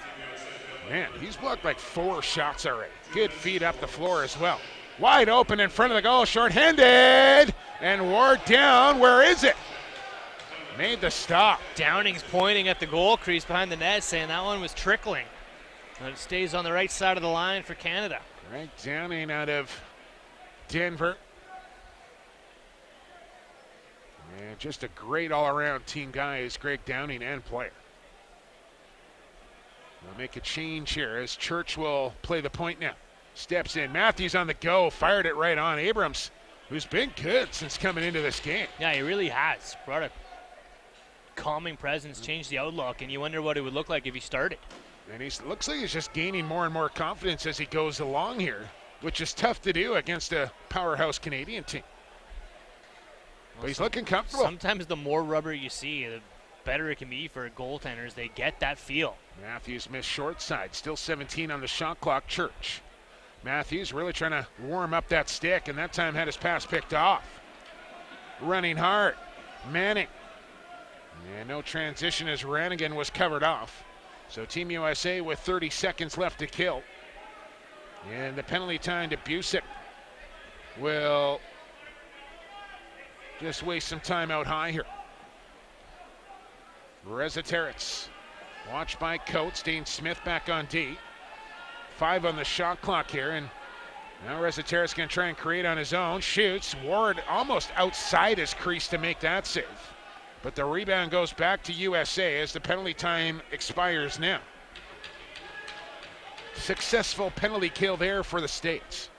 Man, he's blocked like 4 shots already. Good feed up the floor as well. Wide open in front of the goal, short-handed. And Ward down. Where is it? Made the stop. Downing's pointing at the goal crease behind the net, saying that one was trickling. But it stays on the right side of the line for Canada. Greg Downing out of Denver. And just a great all-around team guy is Greg Downing and player. We'll make a change here as Church will play the point now. Steps in. Matthews on the go. Fired it right on. Abrams, who's been good since coming into this game. Yeah, he really has. Brought a calming presence, changed the outlook, and you wonder what it would look like if he started. And he looks like he's just gaining more and more confidence as he goes along here, which is tough to do against a powerhouse Canadian team. But he's looking comfortable. Sometimes the more rubber you see, the better it can be for goaltenders. They get that feel. Matthews missed short side. Still 17 on the shot clock. Church. Matthews really trying to warm up that stick, and that time had his pass picked off. Running hard. Manning. And no transition as Rannigan was covered off. So Team USA with 30 seconds left to kill. And the penalty time to Busick will just waste some time out high here. Rezataritz, watched by Coates. Dane Smith back on D. 5 on the shot clock here, and now Rezataritz going to try and create on his own. Shoots. Ward almost outside his crease to make that save. But the rebound goes back to USA as the penalty time expires now. Successful penalty kill there for the States.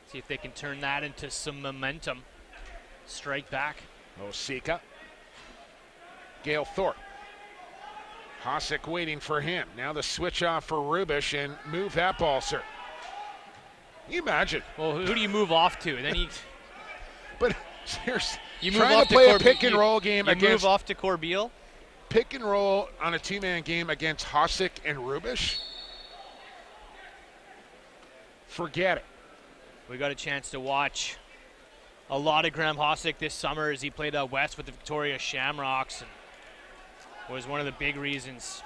See if they can turn that into some momentum. Strike back. Osika. Gale Thorpe. Hasek waiting for him. Now the switch off for Rubish and move that ball, sir. Can you imagine? Well, who do you move off to? Then you But seriously, you move trying off to play a Corb- pick and roll game you against move off to Corbeil. pick and roll on a two-man game against Hasek and Rubish. Forget it. We got a chance to watch a lot of Graham Hasek this summer as he played out west with the Victoria Shamrocks, and was one of the big reasons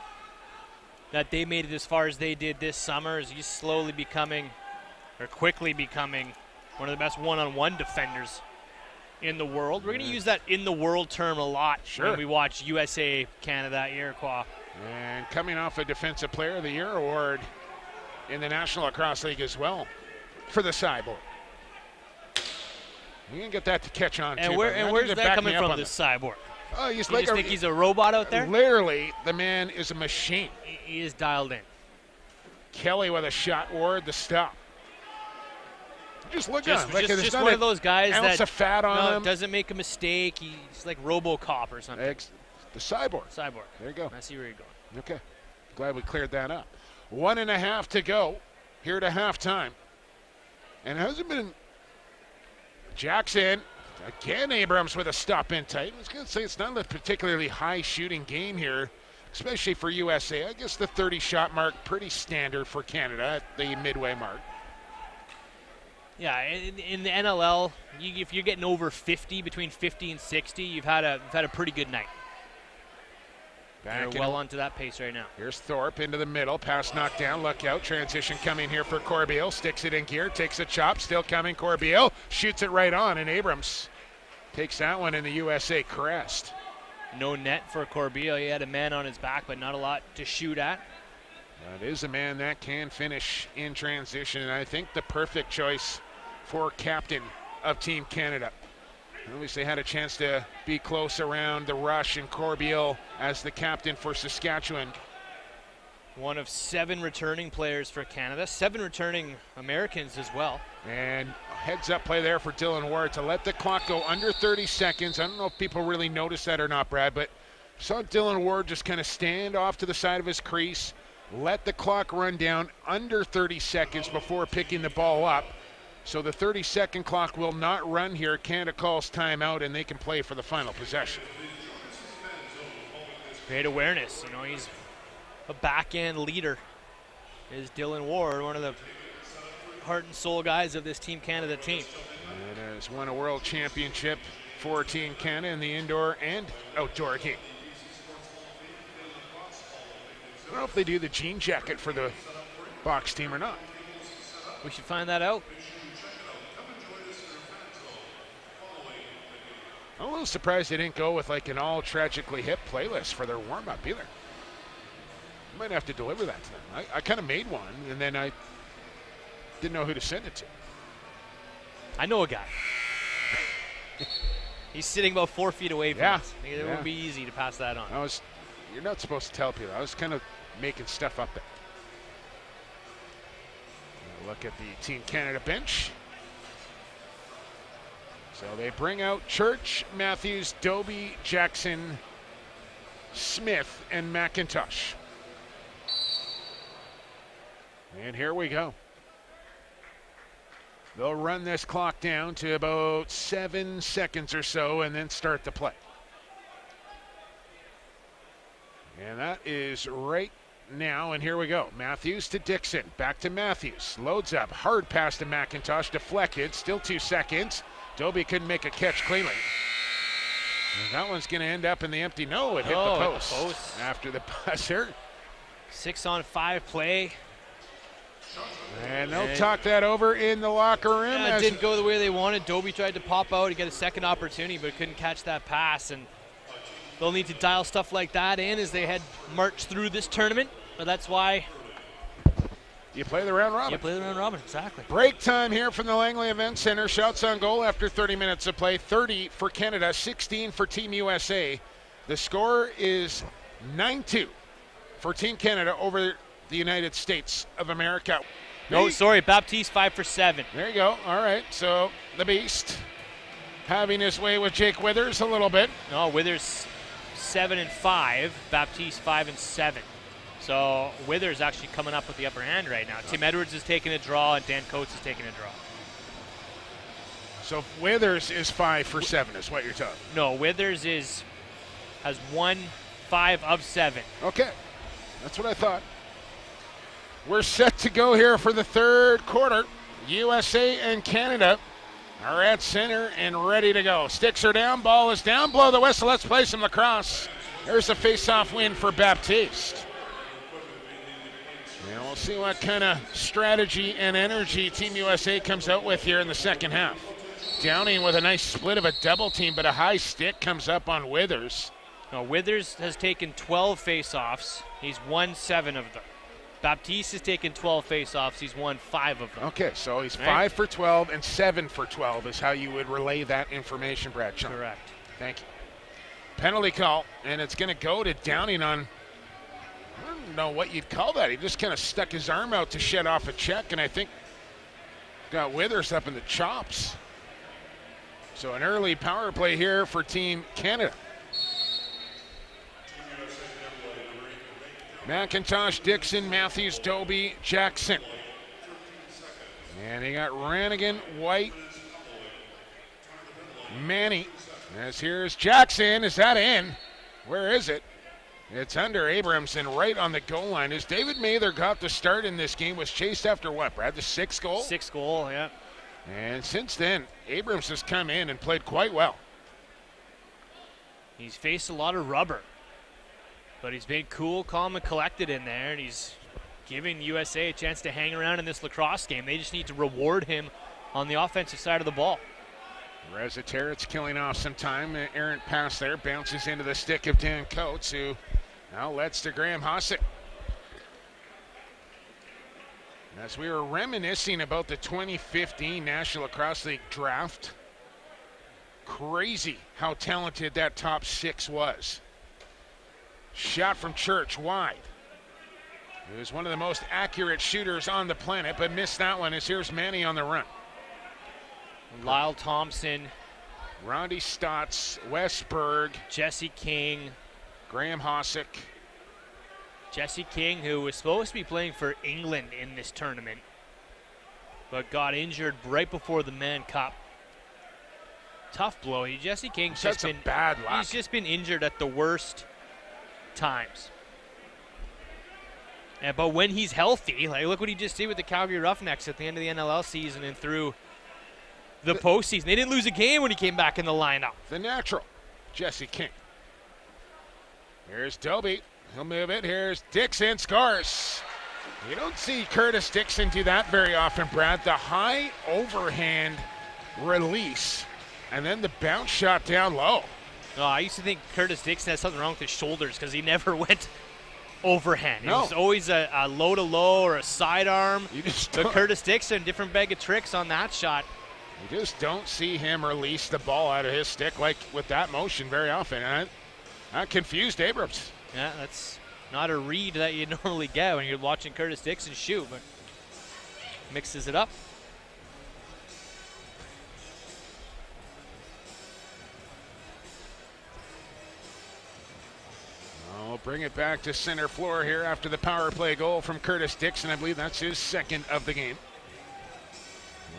that they made it as far as they did this summer. Is he's slowly becoming, or quickly becoming, one of the best one-on-one defenders in the world. We're going to use that "in the world" term a lot when we watch USA, Canada, Iroquois. And coming off a Defensive Player of the Year award in the National Lacrosse League as well for the Cyborg. You can get that to catch on And too. where's that coming from, this Cyborg? Oh, he's You like just think he's a robot out there? Literally, the man is a machine. He is dialed in. Kelly with a shot, Ward the stop. Just look at him. Like there's Just not one an of those guys ounce that of fat on him. doesn't make a mistake. He's like RoboCop or something. The Cyborg. Cyborg. There you go. I see where you're going. Okay. Glad we cleared that up. 1.5 to go here to halftime. And it hasn't been Jackson. Again, Abrams with a stop in tight. I was going to say it's not a particularly high shooting game here, especially for USA. I guess the 30 shot mark, pretty standard for Canada at the midway mark. Yeah, in the NLL, if you're getting over 50, between 50 and 60, you've had a pretty good night. They're well onto that pace right now. Here's Thorpe into the middle. Pass knocked down. Look out. Transition coming here for Corbeil. Sticks it in gear. Takes a chop. Still coming. Corbeil shoots it right on. And Abrams takes that one in the USA crest. No net for Corbeil. He had a man on his back, but not a lot to shoot at. That is a man that can finish in transition. And I think the perfect choice for captain of Team Canada. At least they had a chance to be close around the rush, and Corbeil as the captain for Saskatchewan. One of 7 returning players for Canada, 7 returning Americans as well. And heads up play there for Dylan Ward to let the clock go under 30 seconds. I don't know if people really noticed that or not, Brad, but saw Dylan Ward just kind of stand off to the side of his crease, let the clock run down under 30 seconds before picking the ball up. So the 30-second clock will not run here. Canada calls timeout, and they can play for the final possession. Great awareness. You know, he's a back-end leader. Is Dylan Ward, one of the heart and soul guys of this Team Canada team. And has won a world championship for Team Canada in the indoor and outdoor game. I don't know if they do the jean jacket for the box team or not. We should find that out. I'm a little surprised they didn't go with like an all tragically hip playlist for their warm-up either. I might have to deliver that to them. I kind of made one, and then I didn't know who to send it to. I know a guy. He's sitting about 4 feet away from us. It would be easy to pass that on. You're not supposed to tell people. I was kind of making stuff up there. Look at the Team Canada bench. So they bring out Church, Matthews, Doby, Jackson, Smith, and McIntosh. And here we go. They'll run this clock down to about 7 seconds or so and then start the play. And that is right now, and here we go. Matthews to Dixon, back to Matthews. Loads up, hard pass to McIntosh, deflected, still 2 seconds. Doby couldn't make a catch cleanly. And that one's going to end up in the empty. No, it hit the post after the buzzer. 6-on-5 play. And they'll talk that over in the locker room. Yeah, it didn't go the way they wanted. Doby tried to pop out to get a second opportunity, but couldn't catch that pass. And they'll need to dial stuff like that in as they had marched through this tournament. But that's why you play the round robin. You play the round robin, exactly. Break time here from the Langley Event Center. Shots on goal after 30 minutes of play. 30 for Canada, 16 for Team USA. The score is 9-2 for Team Canada over the United States of America. No, sorry, Baptiste 5 for 7. There you go. All right, so the Beast having his way with Jake Withers a little bit. No, Withers 7 and 5, Baptiste 5 and 7. So Withers actually coming up with the upper hand right now. Tim Edwards is taking a draw, and Dan Coates is taking a draw. So Withers is 5 for 7 is what you're talking. No, Withers has won 5 of 7. Okay, that's what I thought. We're set to go here for the third quarter. USA and Canada are at center and ready to go. Sticks are down, ball is down, blow the whistle, let's play some lacrosse. There's a face-off win for Baptiste. And we'll see what kind of strategy and energy Team USA comes out with here in the second half. Downing with a nice split of a double team, but a high stick comes up on Withers. No, Withers has taken 12 face-offs. He's won 7 of them. Baptiste has taken 12 face-offs. He's won 5 of them. Okay, so he's 5 for 12 and 7 for 12 is how you would relay that information, Brad Chung. Correct. Thank you. Penalty call, and it's going to go to Downing on, I don't know what you'd call that. He just kind of stuck his arm out to shed off a check, and I think got Withers up in the chops. So an early power play here for Team Canada. McIntosh, Dixon, Matthews, Doby, Jackson. And he got Ranigan, White, Manny. As here's Jackson. Is that in? Where is it? It's under Abramson right on the goal line. As David Mather got the start in this game, was chased after what, Brad? The 6th goal? 6th goal, yeah. And since then, Abrams has come in and played quite well. He's faced a lot of rubber. But he's been cool, calm, and collected in there, and he's giving USA a chance to hang around in this lacrosse game. They just need to reward him on the offensive side of the ball. Reza Terrett's killing off some time. An errant pass there, bounces into the stick of Dan Coates, who now lets to Graham Hossick. As we were reminiscing about the 2015 National Lacrosse League draft, crazy how talented that top 6 was. Shot from Church wide. He was one of the most accurate shooters on the planet, but missed that one as here's Manny on the run. Lyle Thompson. Rondy Stotts, Westberg. Jesse King. Graham Hossick. Jesse King, who was supposed to be playing for England in this tournament, but got injured right before the Mann Cup. Tough blow. Jesse King's just been bad luck. He's just been injured at the worst times. But when he's healthy, like look what he just did with the Calgary Roughnecks at the end of the NLL season and threw the postseason. They didn't lose a game when he came back in the lineup. The natural, Jesse King. Here's Doby. He'll move it. Here's Dixon. Scores. You don't see Curtis Dixon do that very often, Brad. The high overhand release and then the bounce shot down low. Oh, I used to think Curtis Dixon had something wrong with his shoulders because he never went overhand. No. It was always a low-to-low or a sidearm. But don't. Curtis Dixon, different bag of tricks on that shot. You just don't see him release the ball out of his stick like with that motion very often. And that confused Abrams. Yeah, that's not a read that you normally get when you're watching Curtis Dixon shoot, but mixes it up. We'll bring it back to center floor here after the power play goal from Curtis Dixon. I believe that's his second of the game.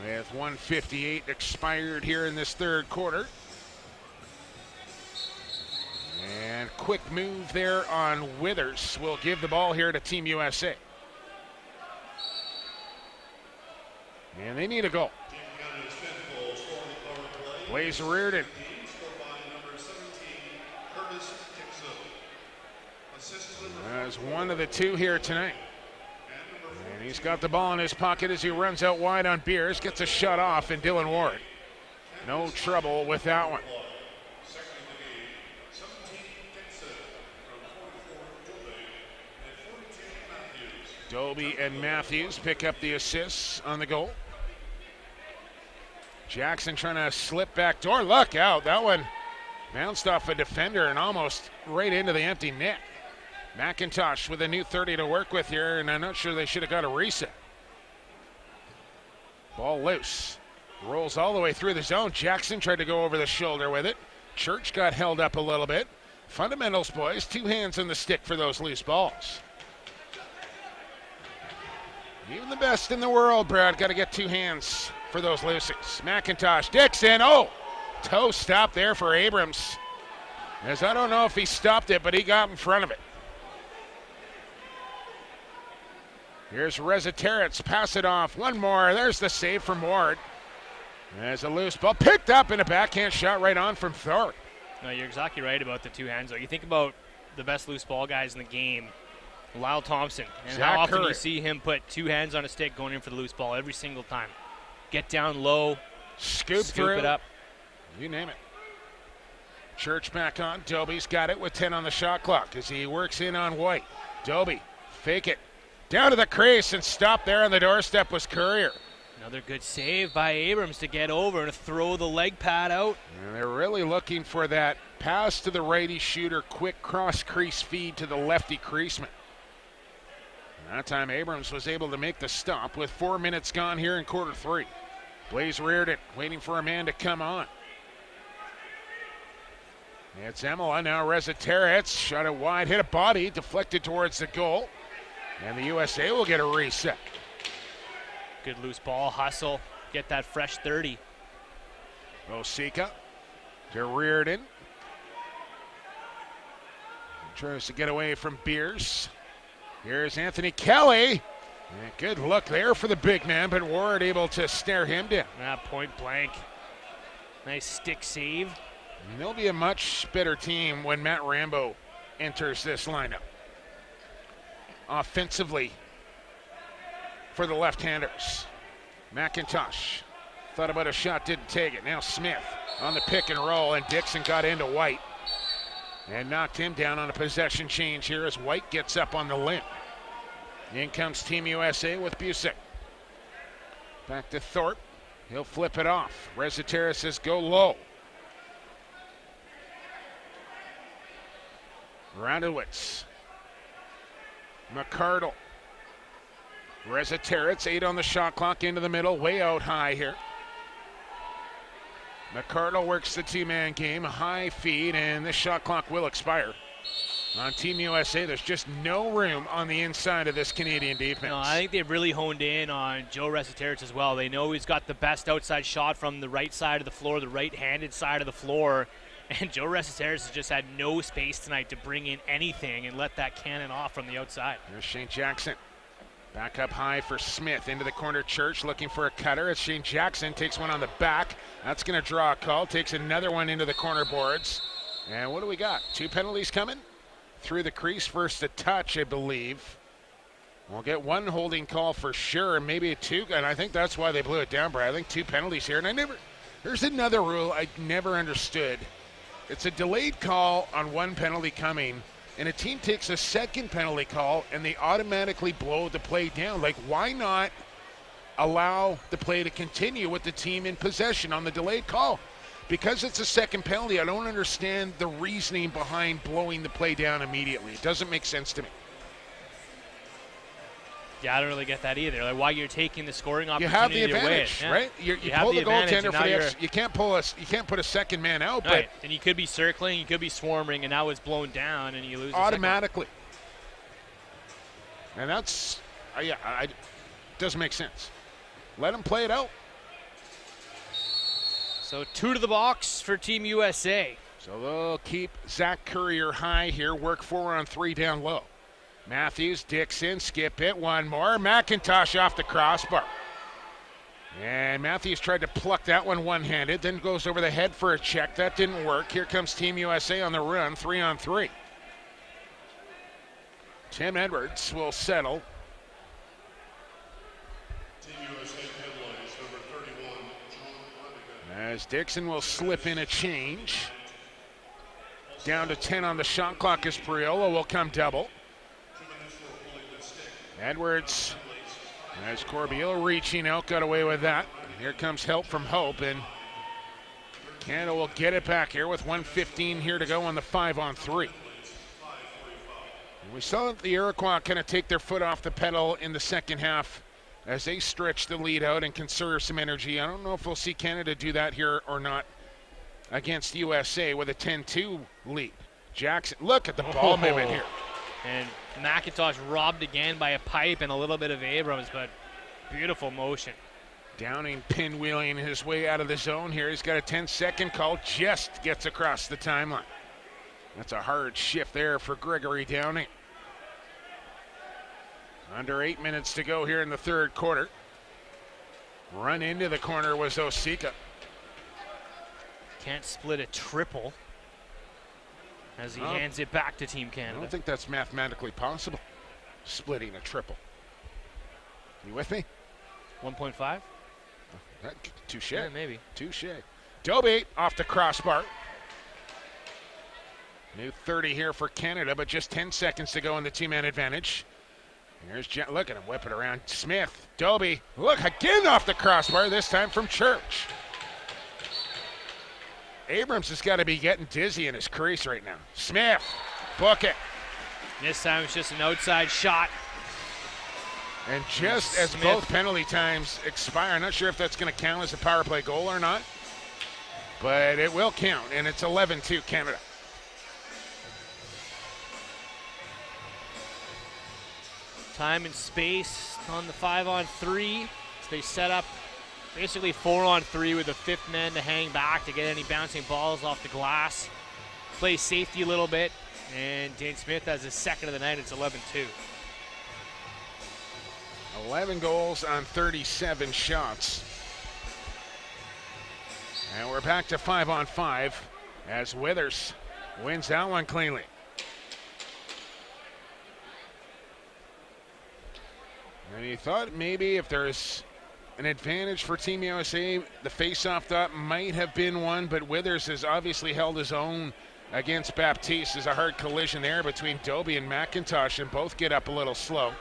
With 1:58 expired here in this third quarter. And quick move there on Withers. Will give the ball here to Team USA. And they need a goal. Blaze Reardon. As one of the two here tonight. And he's got the ball in his pocket as he runs out wide on Beers. Gets a shot off, and Dylan Ward. No trouble with that one. Doby and Matthews pick up the assists on the goal. Jackson trying to slip back door. Look out. That one bounced off a defender and almost right into the empty net. McIntosh with a new 30 to work with here, and I'm not sure they should have got a reset. Ball loose. Rolls all the way through the zone. Jackson tried to go over the shoulder with it. Church got held up a little bit. Fundamentals, boys. 2 hands on the stick for those loose balls. Even the best in the world, Brad, got to get 2 hands for those loosies. McIntosh, Dixon, toe stop there for Abrams. As I don't know if he stopped it, but he got in front of it. Here's Reziteritz, pass it off, one more, there's the save from Ward. There's a loose ball, picked up in a backhand shot right on from Thor. No, you're exactly right about the 2 hands, though. You think about the best loose ball guys in the game, Lyle Thompson, and Zach how often Curry. you see him put 2 hands on a stick going in for the loose ball every single time. Get down low, Scoop scoop it up. You name it. Church back on, Doby's got it with 10 on the shot clock as he works in on White. Doby, fake it. Down to the crease and stop there on the doorstep was Courier. Another good save by Abrams to get over and throw the leg pad out. And they're really looking for that pass to the righty shooter, quick cross crease feed to the lefty creaseman. That time Abrams was able to make the stop with 4 minutes gone here in quarter 3. Blaze Reardon waiting for a man to come on. It's Emila, now Reziteritz, shot it wide, hit a body, deflected towards the goal. And the USA will get a reset. Good loose ball, hustle, get that fresh 30. Osika to Reardon. Tries to get away from Beers. Here's Anthony Kelly. And good look there for the big man, but Ward able to stare him down. Point blank. Nice stick save. And they'll be a much better team when Matt Rambo enters this lineup. Offensively for the left-handers. McIntosh thought about a shot, didn't take it. Now Smith on the pick and roll, and Dixon got into White and knocked him down on a possession change here as White gets up on the limb. In comes Team USA with Busick. Back to Thorpe. He'll flip it off. Reziteritz says go low. Radowitz. McCardle. Reziteritz, 8 on the shot clock, into the middle, way out high here. McCardle works the 2-man game, a high feed, and this shot clock will expire. On Team USA, there's just no room on the inside of this Canadian defense. No, I think they've really honed in on Joe Reziteritz as well. They know he's got the best outside shot from the right side of the floor, the right-handed side of the floor. And Joe Reziteritz has just had no space tonight to bring in anything and let that cannon off from the outside. There's Shane Jackson. Back up high for Smith, into the corner. Church looking for a cutter as Shane Jackson takes one on the back. That's going to draw a call, takes another one into the corner boards. And what do we got? 2 penalties coming? Through the crease, first a touch, I believe. We'll get 1 holding call for sure, maybe 2, and I think that's why they blew it down, Brad. I think 2 penalties here, and there's another rule I never understood. It's a delayed call on 1 penalty coming, and a team takes a second penalty call and they automatically blow the play down. Like, why not allow the play to continue with the team in possession on the delayed call? Because it's a second penalty, I don't understand the reasoning behind blowing the play down immediately. It doesn't make sense to me. Yeah, I don't really get that either. Like, why you're taking the scoring opportunity you have the away. advantage, Yeah. right? You pull the goaltender for the you can't put a second man out, right. but And you could be circling, you could be swarming, and now it's blown down, and you lose automatically. And that's doesn't make sense. Let them play it out. So 2 to the box for Team USA. So they'll keep Zach Courier high here. Work 4-on-3 down low. Matthews, Dixon, skip it, 1 more. McIntosh off the crossbar. And Matthews tried to pluck that one one-handed, then goes over the head for a check. That didn't work. Here comes Team USA on the run, 3-on-3. Tim Edwards will settle. Team USA headlines, number 31, John Lanigan. As Dixon will slip in a change. Down to 10 on the shot clock as Priolo will come double. Edwards, as Corbeil reaching out, got away with that. Here comes help from Hope, and Canada will get it back here with 1:15 here to go on the 5-on-3. We saw the Iroquois kind of take their foot off the pedal in the second half as they stretch the lead out and conserve some energy. I don't know if we'll see Canada do that here or not against USA with a 10-2 lead. Jackson, look at the ball movement here. And McIntosh robbed again by a pipe and a little bit of Abrams, but beautiful motion. Downing pinwheeling his way out of the zone here. He's got a 10-second call, just gets across the timeline. That's a hard shift there for Gregory Downing. Under 8 minutes to go here in the third quarter. Run into the corner was Osika. Can't split a triple as he hands it back to Team Canada. I don't think that's mathematically possible, splitting a triple. You with me? 1.5? Touche. Yeah, maybe. Touche. Dobie off the crossbar. New 30 here for Canada, but just 10 seconds to go in the two-man advantage. Here's look at him whip it around. Smith, Dobie, look again off the crossbar, this time from Church. Abrams has got to be getting dizzy in his crease right now. Smith, book it. This time it's just an outside shot. And just as both penalty times expire, I'm not sure if that's going to count as a power play goal or not, but it will count, and it's 11-2 Canada. Time and space on the 5-on-3. So they set up basically 4-on-3 with a fifth man to hang back to get any bouncing balls off the glass. Play safety a little bit, and Dane Smith has his second of the night. It's 11-2. 11 goals on 37 shots. And we're back to 5-on-5 as Withers wins that one cleanly. And he thought maybe if there's an advantage for Team USA, the face-off thought might have been one, but Withers has obviously held his own against Baptiste. There's a hard collision there between Dobie and McIntosh, and both get up a little slow.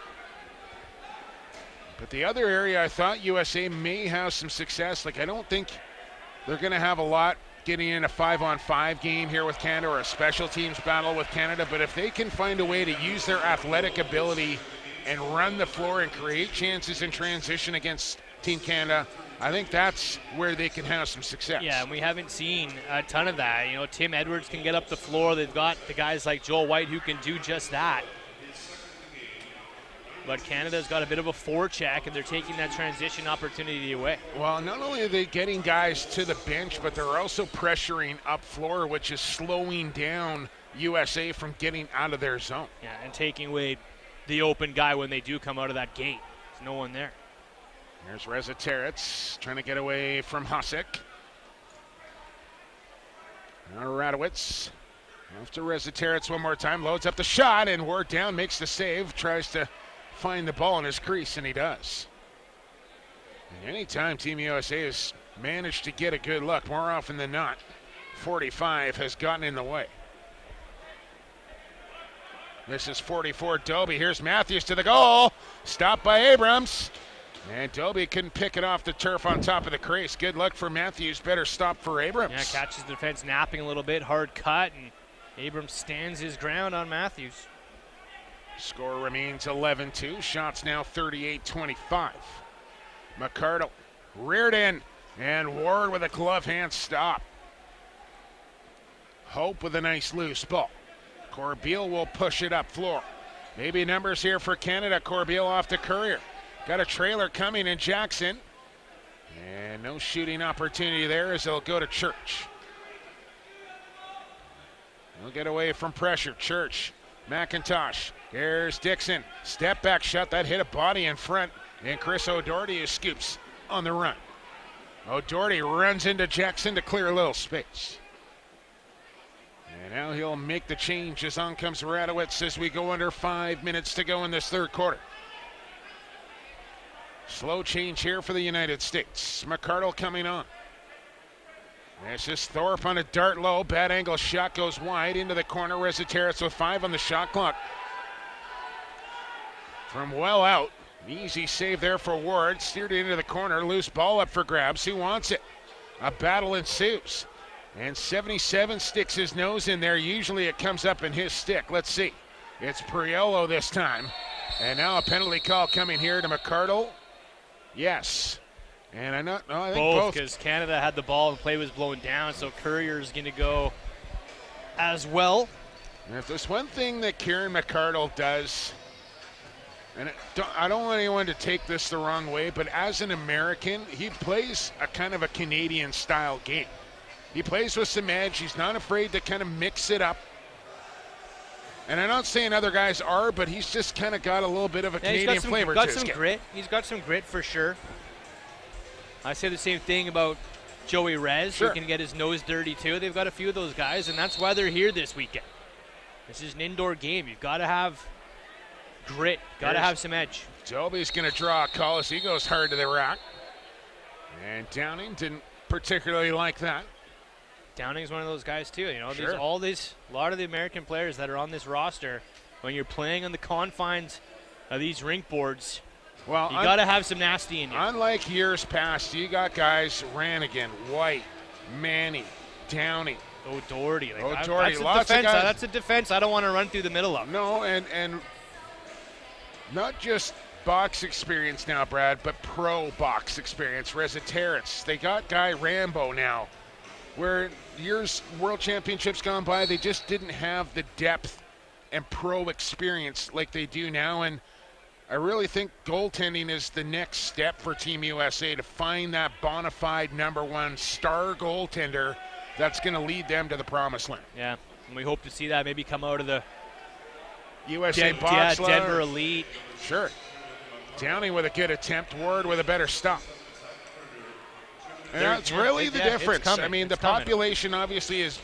But the other area I thought USA may have some success, like I don't think they're going to have a lot getting in a 5-on-5 game here with Canada or a special teams battle with Canada, but if they can find a way to use their athletic ability and run the floor and create chances in transition against Team Canada, I think that's where they can have some success. Yeah, and we haven't seen a ton of that. You know, Tim Edwards can get up the floor. They've got the guys like Joel White who can do just that. But Canada's got a bit of a forecheck, and they're taking that transition opportunity away. Well, not only are they getting guys to the bench, but they're also pressuring up floor, which is slowing down USA from getting out of their zone. Yeah, and taking away the open guy when they do come out of that gate. There's no one there. There's Reza Terets trying to get away from Hasek. Now Radowitz after Reza Terets one more time, loads up the shot, and Ward down, makes the save, tries to find the ball in his crease, and he does. And anytime Team USA has managed to get a good look, more often than not, 45 has gotten in the way. This is 44 Dobie. Here's Matthews to the goal. Stopped by Abrams. And Dobie couldn't pick it off the turf on top of the crease. Good luck for Matthews. Better stop for Abrams. Yeah, catches the defense napping a little bit. Hard cut, and Abrams stands his ground on Matthews. Score remains 11-2. Shots now 38-25. McCardle reared in, and Ward with a glove hand stop. Hope with a nice loose ball. Corbeil will push it up floor. Maybe numbers here for Canada. Corbeil off to Courier. Got a trailer coming in Jackson. And no shooting opportunity there as they'll go to Church. They'll get away from pressure. Church, McIntosh. Here's Dixon. Step back shot. That hit a body in front. And Chris O'Doherty who scoops on the run. O'Doherty runs into Jackson to clear a little space. And now he'll make the change as on comes Radowitz as we go under 5 minutes to go in this third quarter. Slow change here for the United States. McCardle coming on. This is Thorpe on a dart low. Bad angle shot goes wide into the corner. Reza Terets with 5 on the shot clock. From well out. Easy save there for Ward. Steered it into the corner. Loose ball up for grabs. Who wants it? A battle ensues. And 77 sticks his nose in there. Usually it comes up in his stick. Let's see. It's Priolo this time. And now a penalty call coming here to McCardle. Yes. And I think both. Because Canada had the ball and play was blown down, so Courier's going to go as well. And if there's one thing that Kieran McCardle does, and I don't want anyone to take this the wrong way, but as an American, he plays a kind of a Canadian-style game. He plays with some edge. He's not afraid to kind of mix it up. And I'm not saying other guys are, but he's just kind of got a little bit of a Canadian flavor to his game. He's got some grit. He's got some grit for sure. I say the same thing about Joey Rez, who can get his nose dirty too. They've got a few of those guys, and that's why they're here this weekend. This is an indoor game. You've got to have grit. Got to have some edge. Dobie's going to draw a call as he goes hard to the rack. And Downing didn't particularly like that. Downing's one of those guys too. You know, there's a lot of the American players that are on this roster. When you're playing on the confines of these rink boards, well, you got to have some nasty in you. Unlike years past, you got guys Ranigan, White, Manny, Downing, O'Doherty. O'Doherty, That's lots of guys. That's a defense I don't want to run through the middle of. No, and not just box experience now, Brad, but pro box experience. Reza Terets. They got guy Rambo now, where years World Championships gone by, they just didn't have the depth and pro experience like they do now. And I really think goaltending is the next step for Team USA to find that bona fide number one star goaltender that's going to lead them to the promised land. Yeah, and we hope to see that maybe come out of the USA box. Denver Elite. Sure. Downing with a good attempt, Ward with a better stop. And that's really the difference. I mean, the population obviously is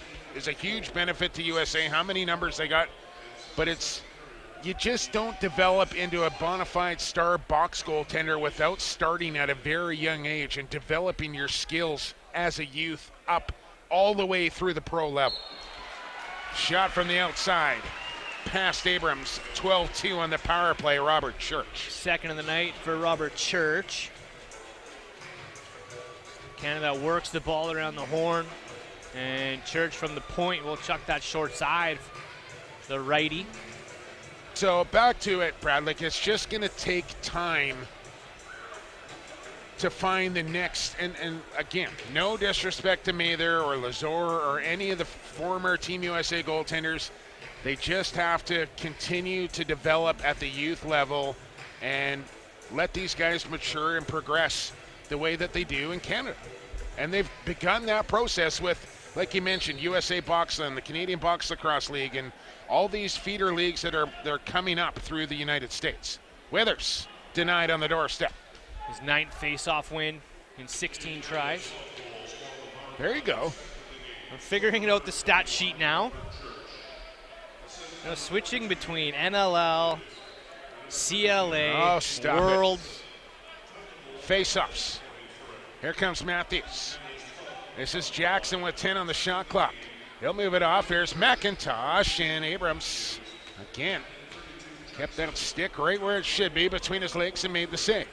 a huge benefit to USA, how many numbers they got, but you just don't develop into a bona fide star box goaltender without starting at a very young age and developing your skills as a youth up all the way through the pro level. Shot from the outside. Past Abrams, 12-2 on the power play, Robert Church. Second of the night for Robert Church. Canada works the ball around the horn, and Church from the point will chuck that short side, the righty. So back to it, Brad, like it's just going to take time to find the next, and again, no disrespect to Mather or Lazar or any of the former Team USA goaltenders. They just have to continue to develop at the youth level and let these guys mature and progress the way that they do in Canada. And they've begun that process with like you mentioned, USA Boxland, the Canadian Box Lacrosse League, and all these feeder leagues they're coming up through the United States. Withers denied on the doorstep. His 9th face-off win in 16 tries. There you go. I'm figuring out the stat sheet now. Switching between NLL, CLA, World. Face-offs. Here comes Matthews. This is Jackson with 10 on the shot clock. He'll move it off. Here's McIntosh, and Abrams again kept that stick right where it should be between his legs and made the save.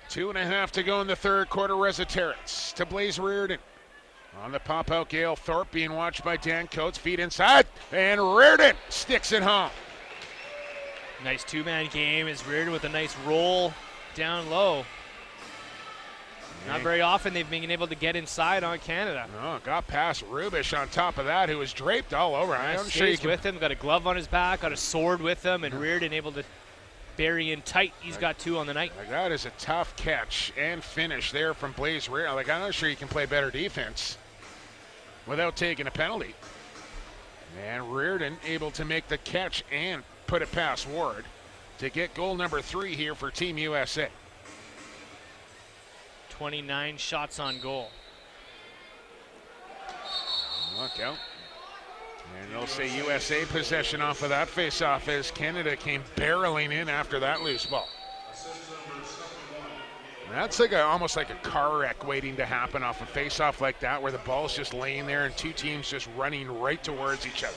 Two and a half to go in the third quarter. Resetarits to Blaze Reardon. On the pop-out, Gale Thorpe being watched by Dan Coates. Feet inside, and Reardon sticks it home. Nice two-man game as Reardon with a nice roll down low. Not very often they've been able to get inside on Canada. No, got past Rubish on top of that, who was draped all over. I'm sure you can... with him, got a glove on his back, got a sword with him, and Reardon able to bury in tight. He's got 2 on the night. Like that is a tough catch and finish there from Blaze Reardon. Like, I'm not sure you can play better defense without taking a penalty. And Reardon able to make the catch and put it past Ward to get goal number 3 here for Team USA. 29 shots on goal. Look out. And they'll say USA possession off of that face-off as Canada came barreling in after that loose ball. That's like almost like a car wreck waiting to happen off a face-off like that, where the ball's just laying there and two teams just running right towards each other.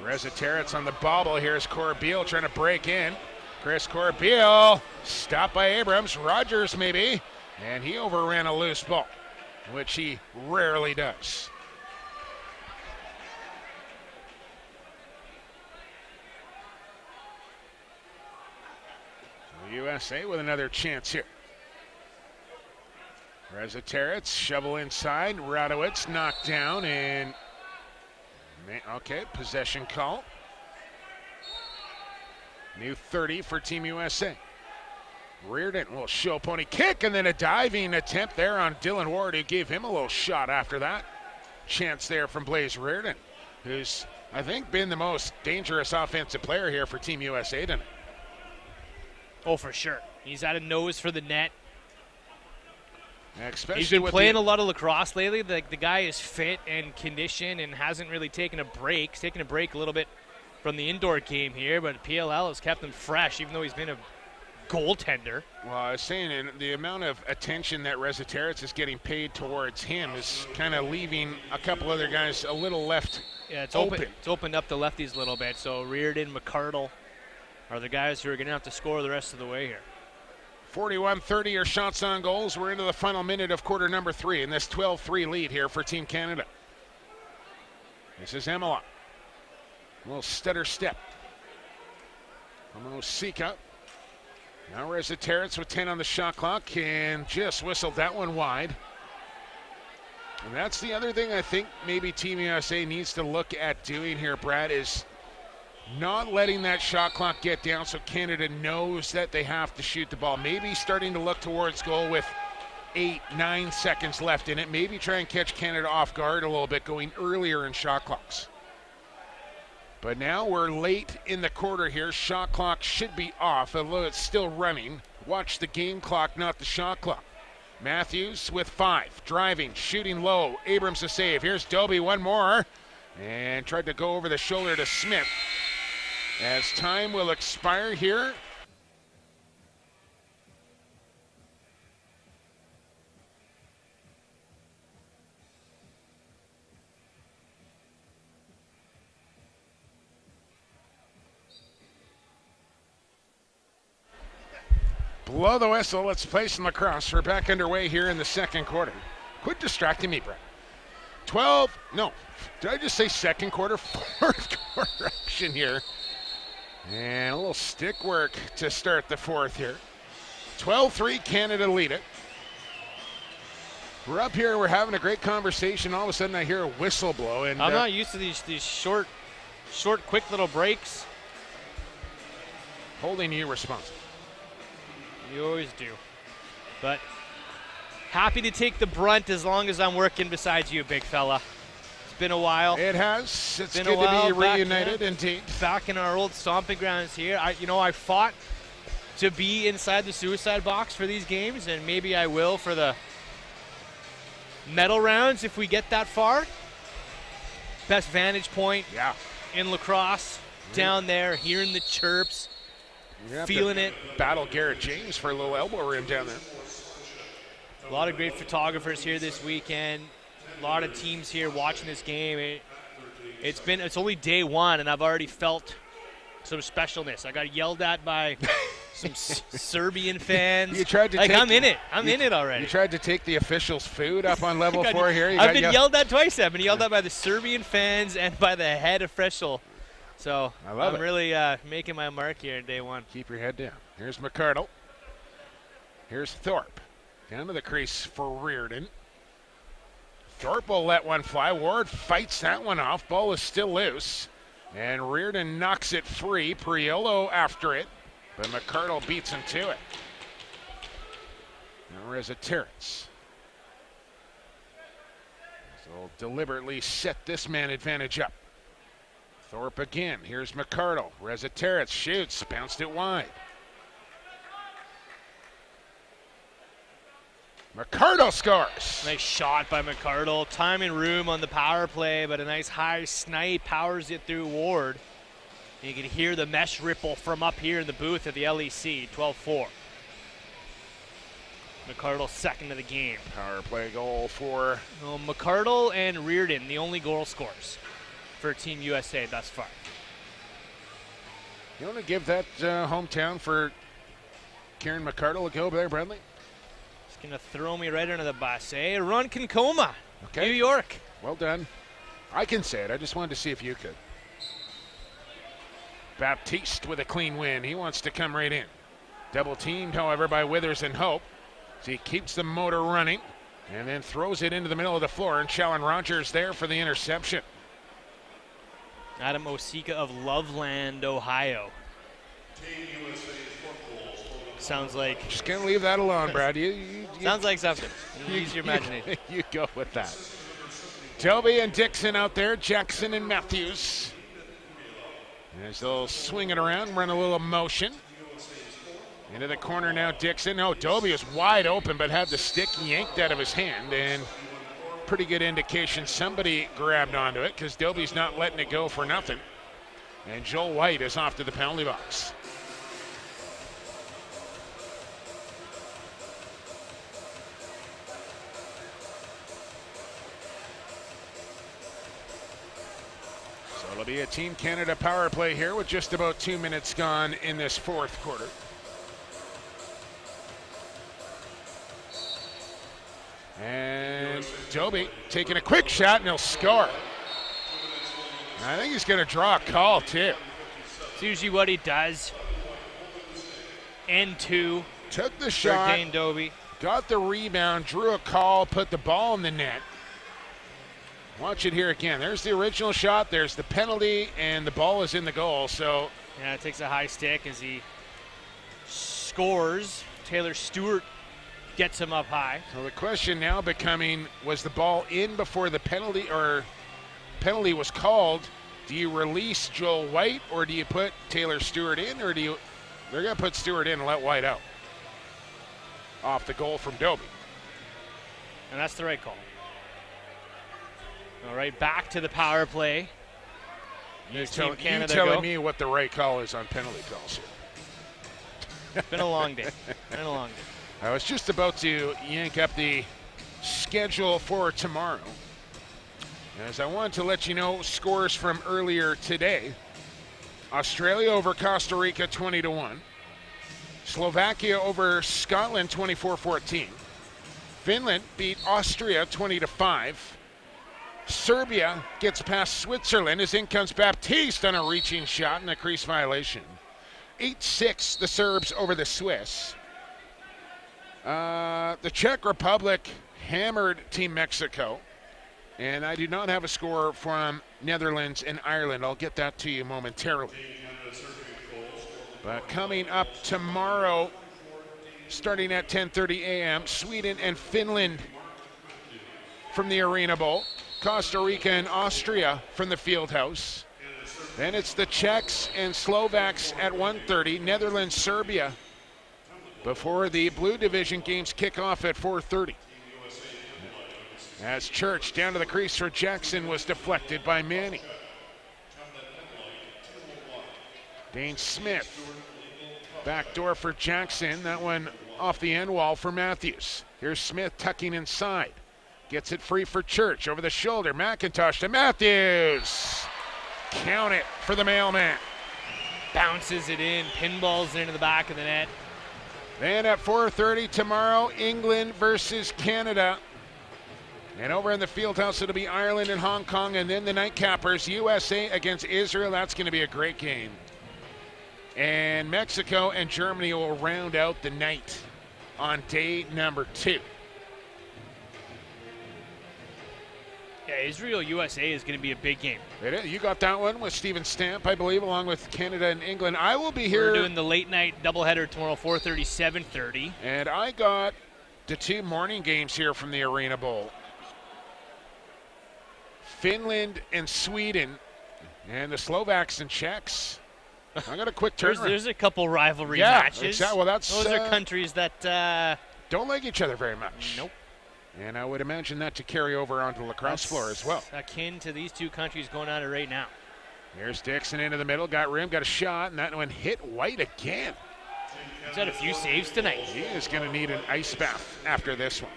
Resetarits on the bobble. Here's Corbeil trying to break in. Chris Corbeil stopped by Abrams. Rogers maybe, and he overran a loose ball, which he rarely does. So USA with another chance here. Resetarits shovel inside. Radowitz knocked down, and okay, possession call. New 30 for Team USA. Reardon will show pony kick, and then a diving attempt there on Dylan Ward, who gave him a little shot after that. Chance there from Blaze Reardon, who's, I think, been the most dangerous offensive player here for Team USA tonight. Oh, for sure. He's had a nose for the net. Especially he's been playing a lot of lacrosse lately. The guy is fit and conditioned and hasn't really taken a break. He's taken a break a little bit from the indoor game here, but PLL has kept him fresh, even though he's been a goaltender. Well, I was saying the amount of attention that Resetarits is getting paid towards him is kind of leaving a couple other guys a little left open. It's opened up the lefties a little bit, so Reardon, McCardle are the guys who are going to have to score the rest of the way here. 41-30 are shots on goals. We're into the final minute of quarter number 3 in this 12-3 lead here for Team Canada. This is Emila. A little stutter step. Almost Sika. Now Resetarits with 10 on the shot clock and just whistled that one wide. And that's the other thing I think maybe Team USA needs to look at doing here, Brad, is not letting that shot clock get down so Canada knows that they have to shoot the ball. Maybe starting to look towards goal with 8-9 seconds left in it. Maybe try and catch Canada off guard a little bit going earlier in shot clocks. But now we're late in the quarter here. Shot clock should be off, although it's still running. Watch the game clock, not the shot clock. Matthews with 5, driving, shooting low. Abrams a save. Here's Dobie, one more. And tried to go over the shoulder to Smith. As time will expire here. Blow the whistle. Let's play some lacrosse. We're back underway here in the second quarter. Quit distracting me, Brett. 12, no, did I just say second quarter? Fourth quarter action here. And a little stick work to start the fourth here. 12-3, Canada lead it. We're up here, we're having a great conversation. All of a sudden I hear a whistle blow. And I'm not used to these short, quick little breaks. holding you responsible. You always do. But happy to take the brunt as long as I'm working beside you, big fella. It's been a while. It has. It's Been good a while to be back, reunited, yeah. indeed. Back in our old stomping grounds here. I fought to be inside the suicide box for these games, and maybe I will for the medal rounds if we get that far. Best vantage point Yeah. in Lacrosse, down there, hearing the chirps, feeling it. Battle Garrett James for a little elbow rim down there. A lot of great photographers here this weekend. A lot of teams here watching this game. It's only day one, and I've already felt some specialness. I got yelled at by some Serbian fans. You tried to like take I'm in it. I'm in it already. You tried to take the officials' food up on level 4 here. I've been yelled at twice. I've been yelled at by the Serbian fans and by the head official. So I'm really making my mark here in day one. Keep your head down. Here's McCardle. Here's Thorpe. Down to the crease for Reardon. Thorpe will let one fly. Ward fights that one off. Ball is still loose. And Reardon knocks it free. Priolo after it. But McCardle beats him to it. Now Reza Terrence. So he'll deliberately set this man advantage up. Thorpe again. Here's McCardle. Reza Terrence shoots. Bounced it wide. McCardle scores. Nice shot by McCardle. Time and room on the power play, but a nice high snipe powers it through Ward. And you can hear the mesh ripple from up here in the booth at the LEC, 12-4. McCardle second of the game. Power play goal for McCardle and Reardon, the only goal scorers for Team USA thus far. You want to give that hometown for Kieran McCardle a go there, Bradley? Gonna throw me right under the bus, eh? Ron Concoma, Okay. New York. Well done. I can say it. I just wanted to see if you could. Baptiste with a clean win. He wants to come right in. Double teamed, however, by Withers and Hope. So he keeps the motor running and then throws it into the middle of the floor. And Shalon Rogers there for the interception. Adam Osika of Loveland, Ohio. Sounds like. Just can't leave that alone, Brad. Sounds like something. Use your imagination. You go with that. Toby and Dixon out there, Jackson and Matthews. As they'll swing it around, run a little motion. Into the corner now, Dixon. Oh, Toby is wide open, but had the stick yanked out of his hand. And pretty good indication somebody grabbed onto it because Dobie's not letting it go for nothing. And Joel White is off to the penalty box. It'll be a Team Canada power play here with just about 2 minutes gone in this fourth quarter. And Dobie taking a quick shot and he'll score. I think he's going to draw a call too. It's usually what he does. N2. Took the shot, Dane Dobie. got the rebound, drew a call, put the ball in the net. Watch it here again. There's the original shot. There's the penalty, and the ball is in the goal. So yeah, it takes a high stick as he scores. Taylor Stewart gets him up high. So the question now becoming, was the ball in before the penalty or penalty was called? Do you release Joel White or do you put Taylor Stewart in, or they're going to put Stewart in and let White out off the goal from Dobie? And that's the right call. All right, back to the power play. You Team Canada telling go. me what the right call is on penalty calls here. It's been a long day. Been a long day. I was just about to yank up the schedule for tomorrow, as I wanted to let you know scores from earlier today. Australia over Costa Rica 20-1. Slovakia over Scotland 24-14. Finland beat Austria 20-5. Serbia gets past Switzerland as in comes Baptiste on a reaching shot and a crease violation. 8-6 the Serbs over the Swiss. The Czech Republic hammered Team Mexico. And I do not have a score from Netherlands and Ireland. I'll get that to you momentarily. But coming up tomorrow, starting at 10:30 a.m., Sweden and Finland from the Arena Bowl. Costa Rica and Austria from the Fieldhouse. Then it's the Czechs and Slovaks at 1:30. Netherlands, Serbia. Before the Blue Division games kick off at 4:30. As Church down to the crease for Jackson was deflected by Manny. Dane Smith. Backdoor for Jackson. That one off the end wall for Matthews. Here's Smith tucking inside. Gets it free for Church. Over the shoulder. McIntosh to Matthews. Count it for the mailman. Bounces it in. Pinballs it into the back of the net. Then at 4:30 tomorrow, England versus Canada. And over in the Fieldhouse, it'll be Ireland and Hong Kong. And then the nightcappers, USA against Israel. That's going to be a great game. And Mexico and Germany will round out the night on day number 2. Yeah, Israel-USA is going to be a big game. It is. You got that one with Steven Stamp, I believe, along with Canada and England. I will be here. We're doing the late night doubleheader tomorrow, 4:30, 7:30. And I got the 2 morning games here from the Arena Bowl. Finland and Sweden, and the Slovaks and Czechs. I got a quick turnaround. There's a couple rivalry Yeah, matches. exactly. Well, those are countries that don't like each other very much. Nope. And I would imagine that to carry over onto the lacrosse floor as well. Akin to these two countries going at it right now. Here's Dixon into the middle, got room, got a shot, and that one hit White again. He's had a few saves tonight. He is going to need an ice bath after this one.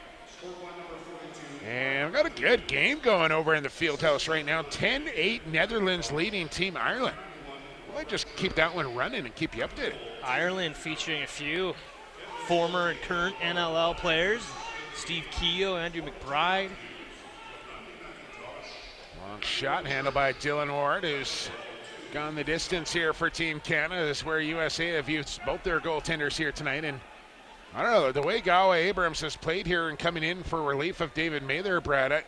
And we've got a good game going over in the Fieldhouse right now. 10-8 Netherlands leading Team Ireland. Might just keep that one running and keep you updated. Ireland featuring a few former and current NLL players. Steve Keogh, Andrew McBride. Long shot handled by Dylan Ward, who's gone the distance here for Team Canada. This is where USA have used both their goaltenders here tonight. And I don't know, the way Gawa Abrams has played here and coming in for relief of David Mather, Brad,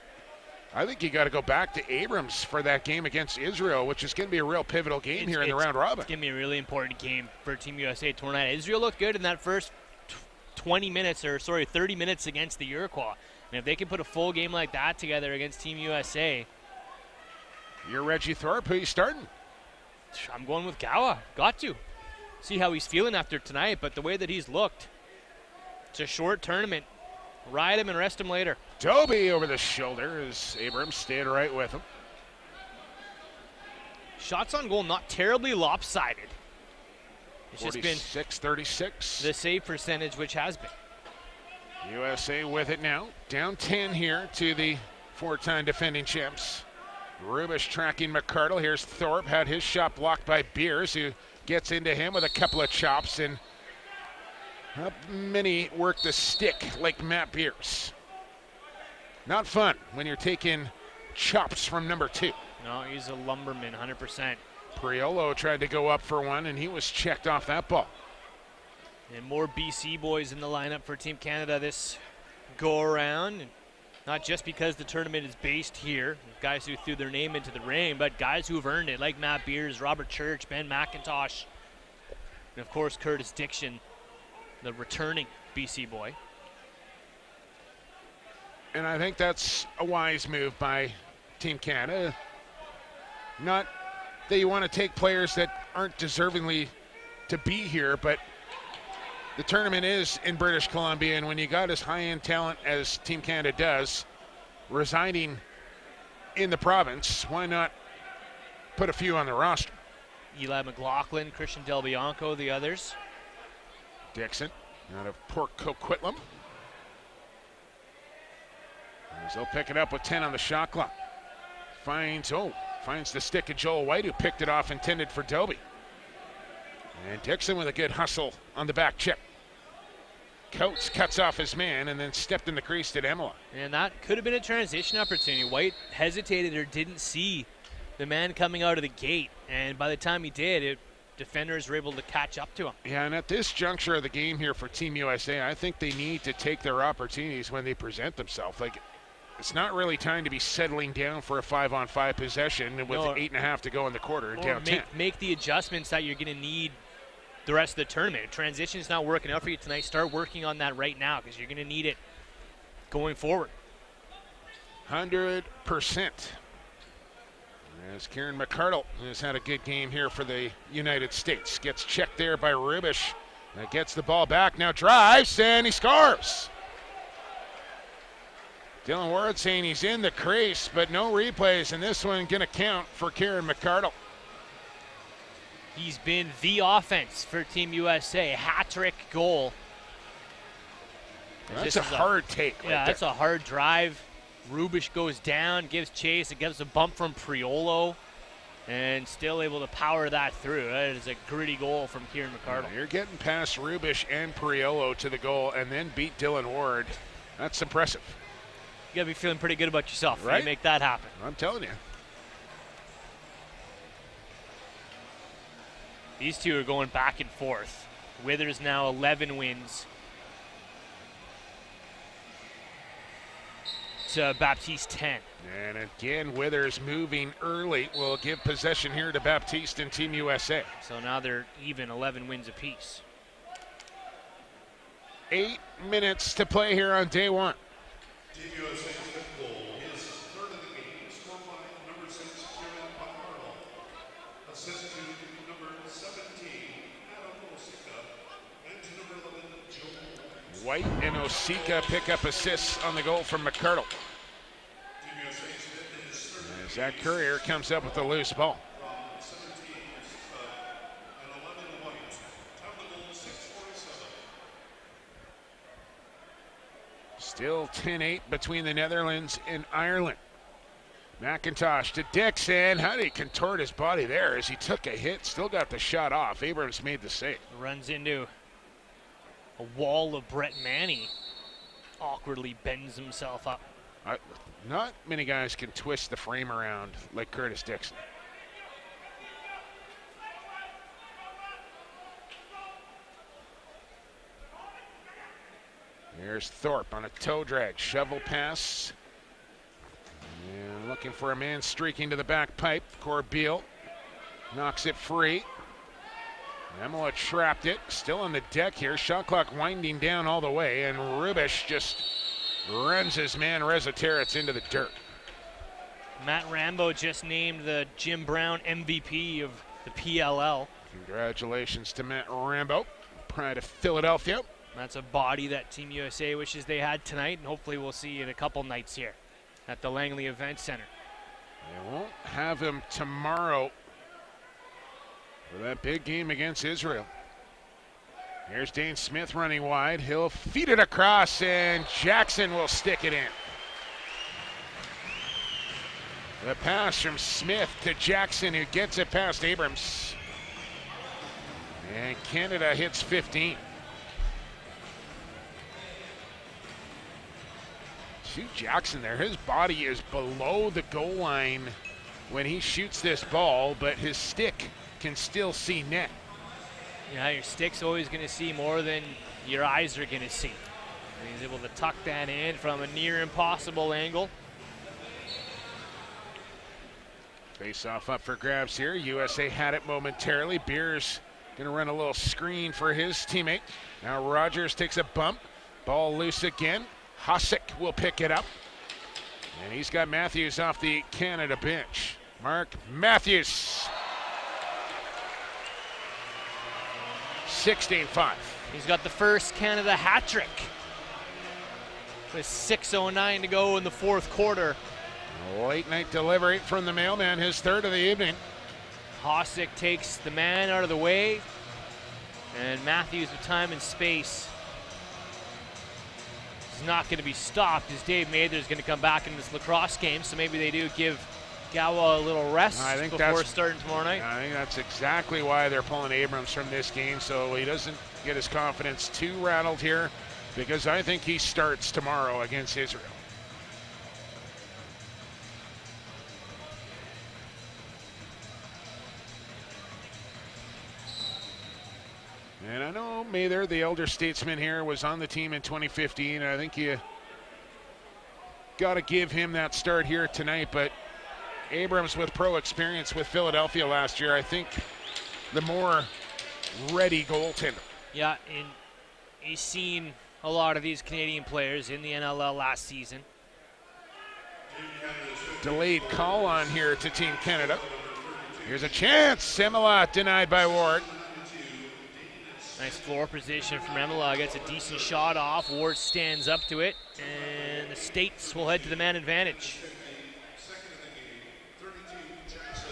I think you got to go back to Abrams for that game against Israel, which is going to be a real pivotal game here in the round robin. It's going to be a really important game for Team USA tomorrow night. Israel looked good in that first 30 minutes against the Iroquois. And if they can put a full game like that together against Team USA. You're Reggie Thorpe. Who are you starting? I'm going with Gawa. Got to. See how he's feeling after tonight, but the way that he's looked, it's a short tournament. Ride him and rest him later. Dobie over the shoulder as Abrams stayed right with him. Shots on goal not terribly lopsided. It's just been 46-36. the save percentage, which has been. USA with it now. Down 10 here to the 4-time defending champs. Rubish tracking McCardle. Here's Thorpe. Had his shot blocked by Beers, who gets into him with a couple of chops. And not many work the stick like Matt Beers. Not fun when you're taking chops from number 2. No, he's a lumberman, 100%. Priolo tried to go up for one, and he was checked off that ball. And more BC boys in the lineup for Team Canada this go-around. Not just because the tournament is based here, guys who threw their name into the ring, but guys who've earned it, like Matt Beers, Robert Church, Ben McIntosh, and of course Curtis Dixon, the returning BC boy. And I think that's a wise move by Team Canada. Not that you want to take players that aren't deservingly to be here, but the tournament is in British Columbia, and when you got as high-end talent as Team Canada does, residing in the province, why not put a few on the roster? Eli McLaughlin, Christian Del Bianco, the others. Dixon out of Port Coquitlam. As they'll pick it up with 10 on the shot clock. Finds the stick of Joel White, who picked it off, intended for Dobie. And Dixon with a good hustle on the back chip. Coates cuts off his man and then stepped in the crease to Emila. And that could have been a transition opportunity. White hesitated or didn't see the man coming out of the gate. And by the time he did, defenders were able to catch up to him. Yeah, and at this juncture of the game here for Team USA, I think they need to take their opportunities when they present themselves. Like, it's not really time to be settling down for a 5-on-5 possession with 8.5 to go in the quarter and down 10. Make the adjustments that you're going to need the rest of the tournament. If transition's not working out for you tonight, start working on that right now because you're going to need it going forward. 100%. As Kieran McArdle has had a good game here for the United States. Gets checked there by Rubish. Gets the ball back, now drives, and he scores. Dylan Ward saying he's in the crease, but no replays, and this one going to count for Kieran McArdle. He's been the offense for Team USA. Hat-trick goal. That's a hard take right there. That's a hard drive. Rubish goes down, gives chase. It gives a bump from Priolo, and still able to power that through. That is a gritty goal from Kieran McArdle. You're getting past Rubish and Priolo to the goal and then beat Dylan Ward. That's impressive. You got to be feeling pretty good about yourself right? when you make that happen. I'm telling you. These two are going back and forth. Withers now 11 wins to Baptiste 10. And again, Withers moving early will give possession here to Baptiste and Team USA. So now they're even 11 wins apiece. 8 minutes to play here on day one. Team USA's fifth goal, his third of the game, scored by number 6, Kieran McArdle. Assist to number 17, Adam Osika, and to number 11, Joe. White and Osika pick up assists on the goal from McArdle. Team USA's fifth is third. As Zach Courier comes up with the loose ball. From 17 and 11 White. Time the goal, 6:47. Still 10-8 between the Netherlands and Ireland. McIntosh to Dixon. How did he contort his body there as he took a hit? Still got the shot off. Abrams made the save. Runs into a wall of Brett Manny. Awkwardly bends himself up. Not many guys can twist the frame around like Curtis Dixon. Here's Thorpe on a toe drag. Shovel pass. And looking for a man streaking to the back pipe. Corbeil knocks it free. Emola trapped it. Still on the deck here. Shot clock winding down all the way. And Rubish just runs his man Rezateritz into the dirt. Matt Rambo just named the Jim Brown MVP of the PLL. Congratulations to Matt Rambo. Pride of Philadelphia. That's a body that Team USA wishes they had tonight, and hopefully we'll see in a couple nights here at the Langley Event Center. They won't have him tomorrow for that big game against Israel. Here's Dane Smith running wide. He'll feed it across, and Jackson will stick it in. The pass from Smith to Jackson, who gets it past Abrams. And Canada hits 15. See Jackson there. His body is below the goal line when he shoots this ball, but his stick can still see net. Yeah, your stick's always going to see more than your eyes are going to see. And he's able to tuck that in from a near impossible angle. Face off up for grabs here. USA had it momentarily. Beers going to run a little screen for his teammate. Now Rogers takes a bump. Ball loose again. Hosek will pick it up. And he's got Matthews off the Canada bench. Mark Matthews. 16-5. He's got the first Canada hat trick. With 6:09 to go in the fourth quarter. Late night delivery from the mailman, his third of the evening. Hosek takes the man out of the way. And Matthews with time and space is not going to be stopped as Dave Mather's going to come back in this lacrosse game. So maybe they do give Gawa a little rest before starting tomorrow night. I think that's exactly why they're pulling Abrams from this game, so he doesn't get his confidence too rattled here, because I think he starts tomorrow against Israel. And I know Mather, the elder statesman here, was on the team in 2015. I think you got to give him that start here tonight, but Abrams with pro experience with Philadelphia last year, I think the more ready goaltender. Yeah, and he's seen a lot of these Canadian players in the NLL last season. Delayed call on here to Team Canada. Here's a chance. Semela denied by Ward. Nice floor position from Emila. Gets a decent shot off. Ward stands up to it, and the States will head to the man advantage.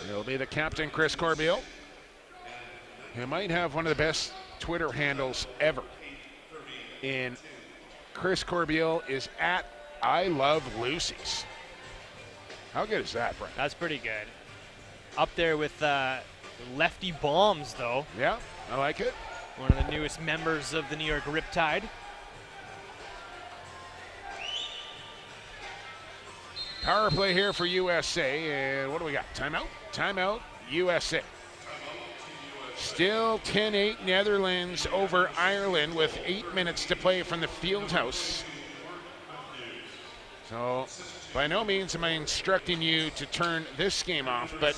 It'll be the captain, Chris Corbeil, who might have one of the best Twitter handles ever. And Chris Corbeil is at I Love Lucy's. How good is that, Brent? That's pretty good. Up there with Lefty Bombs, though. Yeah, I like it. One of the newest members of the New York Riptide. Power play here for USA, and what do we got? Timeout? Timeout, USA. Still 10-8 Netherlands over Ireland with 8 minutes to play from the field house. So, by no means am I instructing you to turn this game off, but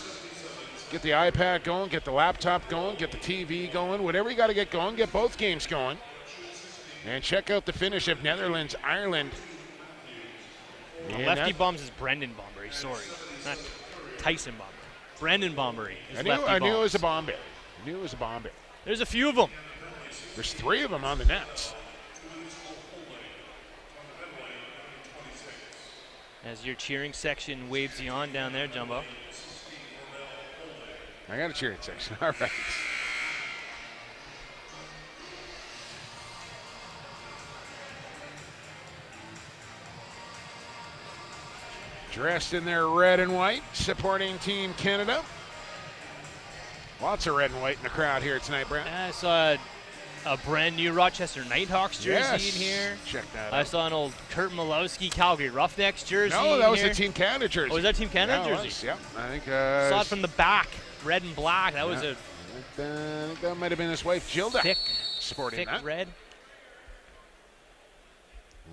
get the iPad going, get the laptop going, get the TV going, whatever you got to get going, get both games going. And check out the finish of Netherlands-Ireland. Lefty Bombs is Brendan Bombery, sorry. Not Tyson Bombery. Brendan Bombery is Lefty Bombs. I knew it was a Bombery. There's a few of them. There's 3 of them on the nets. As your cheering section waves you on down there, Jumbo. I got a cheering section. All right. Dressed in their red and white, supporting Team Canada. Lots of red and white in the crowd here tonight, Brent. I saw a brand new Rochester Nighthawks jersey in here. Check that out. I saw an old Kurt Malowski Calgary Roughnecks jersey. No, that was here. the Team Canada jersey. Oh, was that Team Canada jersey? Yeah, I think. Saw it from the back, red and black. That was a I think that might have been his wife, Gilda, thick sporting that. red.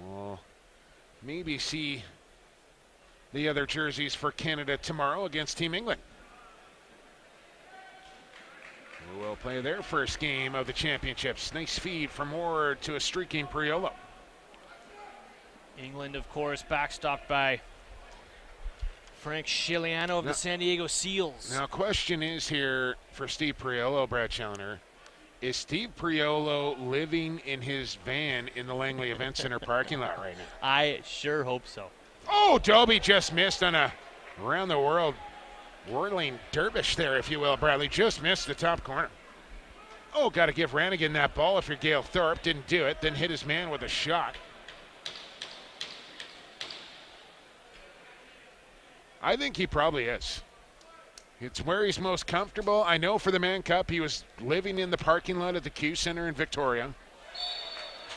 We'll maybe see the other jerseys for Canada tomorrow against Team England, who will play their first game of the championships. Nice feed from Ward to a streaking Priolo. England, of course, backstopped by Frank Chiliano of the San Diego Seals. Now, question is here for Steve Priolo, Brad Challoner. Is Steve Priolo living in his van in the Langley Event Center parking lot right now? I sure hope so. Oh, Dobie just missed on a around the world whirling dervish there, if you will, Bradley. Just missed the top corner. Oh, got to give Rannigan that ball if you're Gail Thorpe. Didn't do it, then hit his man with a shot. I think he probably is. It's where he's most comfortable. I know for the Mann Cup, he was living in the parking lot at the Q Center in Victoria.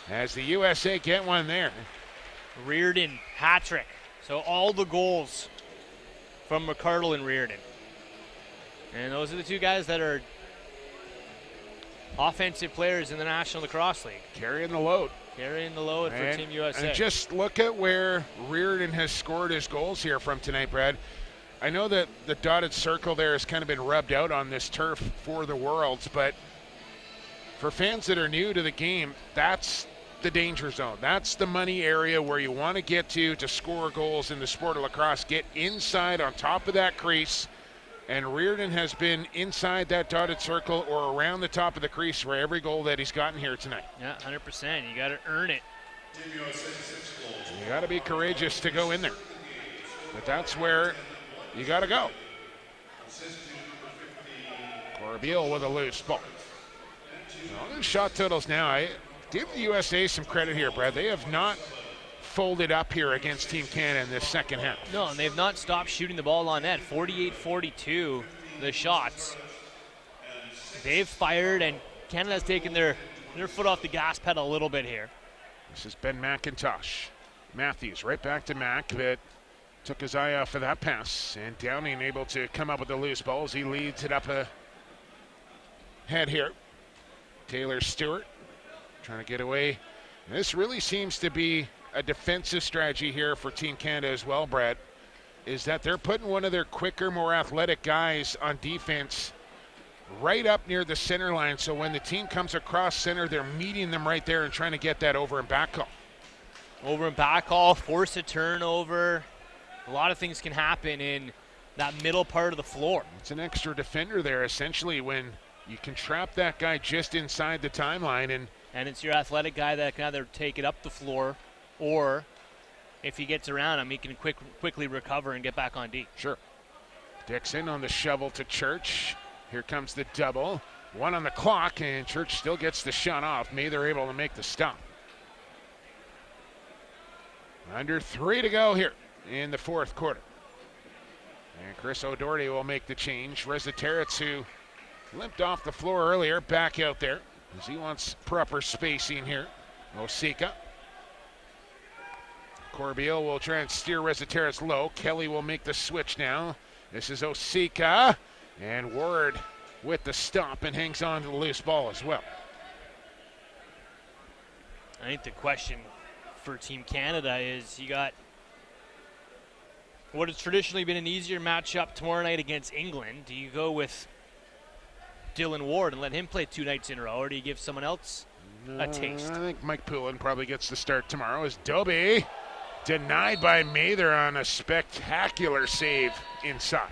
As the USA get one there. Reardon, hat-trick. So all the goals from McCardle and Reardon. And those are the two guys that are offensive players in the National Lacrosse League. Carrying the load. Carrying the load for Team USA. And just look at where Reardon has scored his goals here from tonight, Brad. I know that the dotted circle there has kind of been rubbed out on this turf for the Worlds, but for fans that are new to the game, that's the danger zone. That's the money area where you want to get to score goals in the sport of lacrosse. Get inside on top of that crease, and Reardon has been inside that dotted circle or around the top of the crease for every goal that he's gotten here tonight. Yeah, 100%. You got to earn it. You got to be courageous to go in there. But that's where you got to go. Corbeil with a loose ball. Well, shot totals now. I give the USA some credit here, Brad. They have not folded up here against Team Canada in this second half. No, and they've not stopped shooting the ball on net. 48-42, the shots. They've fired, and Canada's taken their foot off the gas pedal a little bit here. This is Ben McIntosh. Matthews right back to Mac, but took his eye off of that pass. And Downing able to come up with the loose balls. He leads it up ahead here. Taylor Stewart trying to get away. And this really seems to be a defensive strategy here for Team Canada as well, Brad, is that they're putting one of their quicker, more athletic guys on defense right up near the center line. So when the team comes across center, they're meeting them right there and trying to get that over and back call. Over and back call, force a turnover. A lot of things can happen in that middle part of the floor. It's an extra defender there, essentially, when you can trap that guy just inside the timeline. And it's your athletic guy that can either take it up the floor, or if he gets around him, he can quickly recover and get back on D. Sure. Dixon on the shovel to Church. Here comes the double. 1 on the clock, and Church still gets the shot off. They're able to make the stop. Under 3 to go here in the fourth quarter. And Chris O'Doherty will make the change. Reziteritz, who limped off the floor earlier, back out there as he wants proper spacing here. Osika. Corbeil will try and steer Reziteritz low. Kelly will make the switch now. This is Osika. And Ward with the stop and hangs on to the loose ball as well. I think the question for Team Canada is, you got what has traditionally been an easier matchup tomorrow night against England. Do you go with Dylan Ward and let him play 2 nights in a row, or do you give someone else a taste? I think Mike Poulin probably gets the start tomorrow. As Dobie denied by Mather on a spectacular save inside.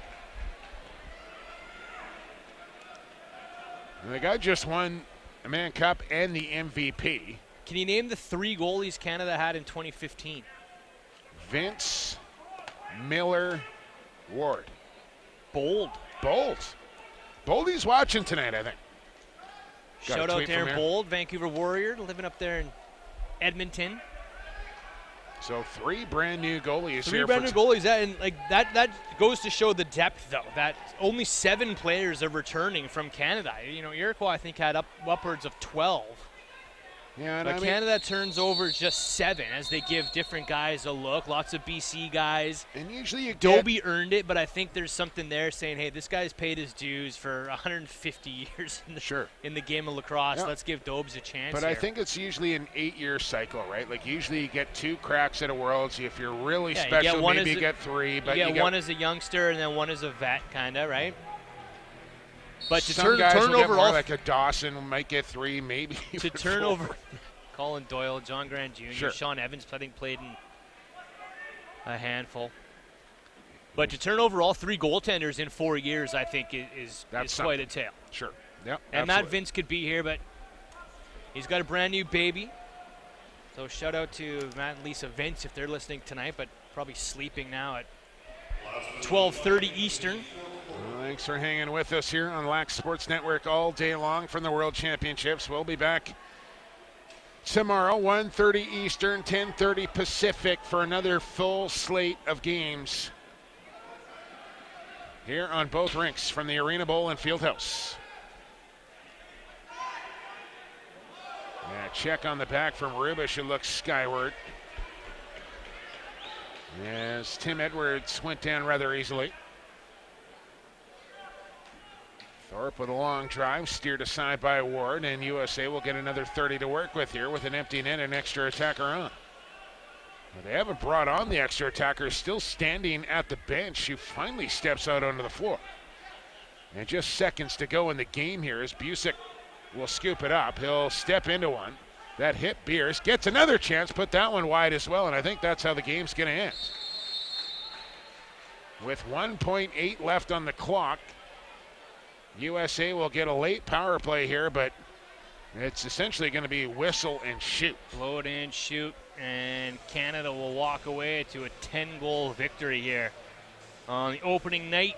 And the guy just won a Mann Cup and the MVP. Can you name the 3 goalies Canada had in 2015? Vince, Miller, Ward. Bold. Boldy's watching tonight, I think. Got a Shout out tweet to from Aaron here. Bold, Vancouver Warrior, living up there in Edmonton. So 3 brand new goalies 3 here. brand new goalies, and that goes to show the depth, though, that only 7 players are returning from Canada. You know, Iroquois, I think, had upwards of 12. Yeah, and But I mean, Canada turns over just 7 as they give different guys a look. Lots of BC guys. and usually you get Dobie earned it, but I think there's something there saying, hey, this guy's paid his dues for 150 years in the game of lacrosse. Yeah. Let's give Dobes a chance But here. I think it's usually an 8-year cycle, right? Like usually you get 2 cracks at a Worlds. If you're really Yeah, you special, get one maybe as you a- get 3. But you get one as a youngster and then one as a vet, kind of, right? But to some guys turn will get over more, all like a Dawson might get 3, maybe. to even turn 4. over Colin Doyle, John Grant Jr., Sure. Sean Evans, I think, played in a handful. But to turn over all 3 goaltenders in 4 years, I think is quite a tale. Sure. Yep. And Matt absolutely. Vince could be here, but he's got a brand new baby. So shout out to Matt and Lisa Vince if they're listening tonight, but probably sleeping now at 12:30 Eastern. Well, thanks for hanging with us here on Lax Sports Network all day long from the World Championships. We'll be back tomorrow, 1:30 Eastern, 10:30 Pacific, for another full slate of games here on both rinks from the Arena Bowl and Fieldhouse. Yeah, check on the back from Rubish, who looks skyward. As Tim Edwards went down rather easily. Thorpe with a long drive, steered aside by Ward, and USA will get another 30 to work with here with an empty net and extra attacker on. Well, they haven't brought on the extra attacker, still standing at the bench, who finally steps out onto the floor. And just seconds to go in the game here as Busick will scoop it up. He'll step into one. That hit Beers, gets another chance, put that one wide as well, and I think that's how the game's going to end. With 1.8 left on the clock, USA will get a late power play here, but it's essentially going to be whistle and shoot. Blow it in, shoot, and Canada will walk away to a 10-goal victory here on the opening night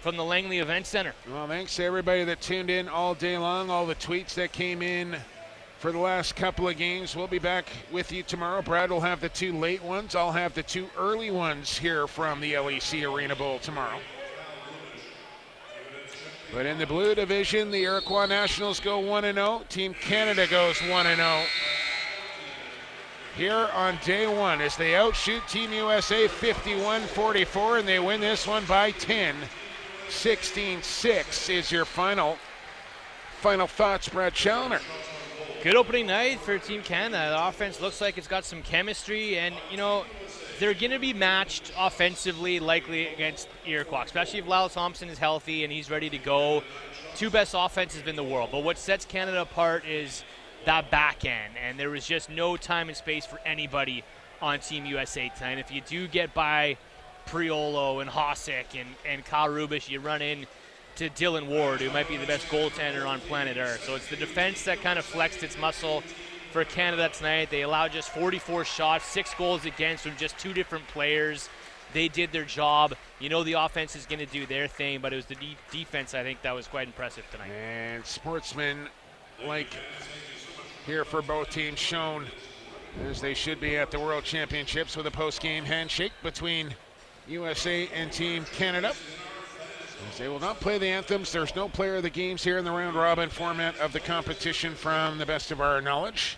from the Langley Event Center. Well, thanks to everybody that tuned in all day long, all the tweets that came in for the last couple of games. We'll be back with you tomorrow. Brad will have the 2 late ones. I'll have the 2 early ones here from the LEC Arena Bowl tomorrow. But in the blue division, the Iroquois Nationals go 1-0. Team Canada goes 1-0. Here on day 1 as they outshoot Team USA 51-44, and they win this one by 10. 16-6 is your final thoughts, Brad Challoner. Good opening night for Team Canada. The offense looks like it's got some chemistry, and, you know, they're going to be matched offensively likely against Iroquois, especially if Lyle Thompson is healthy and he's ready to go. Two best offenses in the world. But what sets Canada apart is that back end, and there was just no time and space for anybody on Team USA tonight. If you do get by Priolo and Hosek and Kyle Rubish, you run in to Dylan Ward, who might be the best goaltender on planet Earth. So it's the defense that kind of flexed its muscle for Canada tonight. They allowed just 44 shots, 6 goals against from just 2 different players. They did their job. You know the offense is going to do their thing, but it was the defense, I think, that was quite impressive tonight. And sportsmen like here for both teams shown as they should be at the World Championships with a post-game handshake between USA and Team Canada. As they will not play the anthems. There's no player of the games here in the round-robin format of the competition from the best of our knowledge.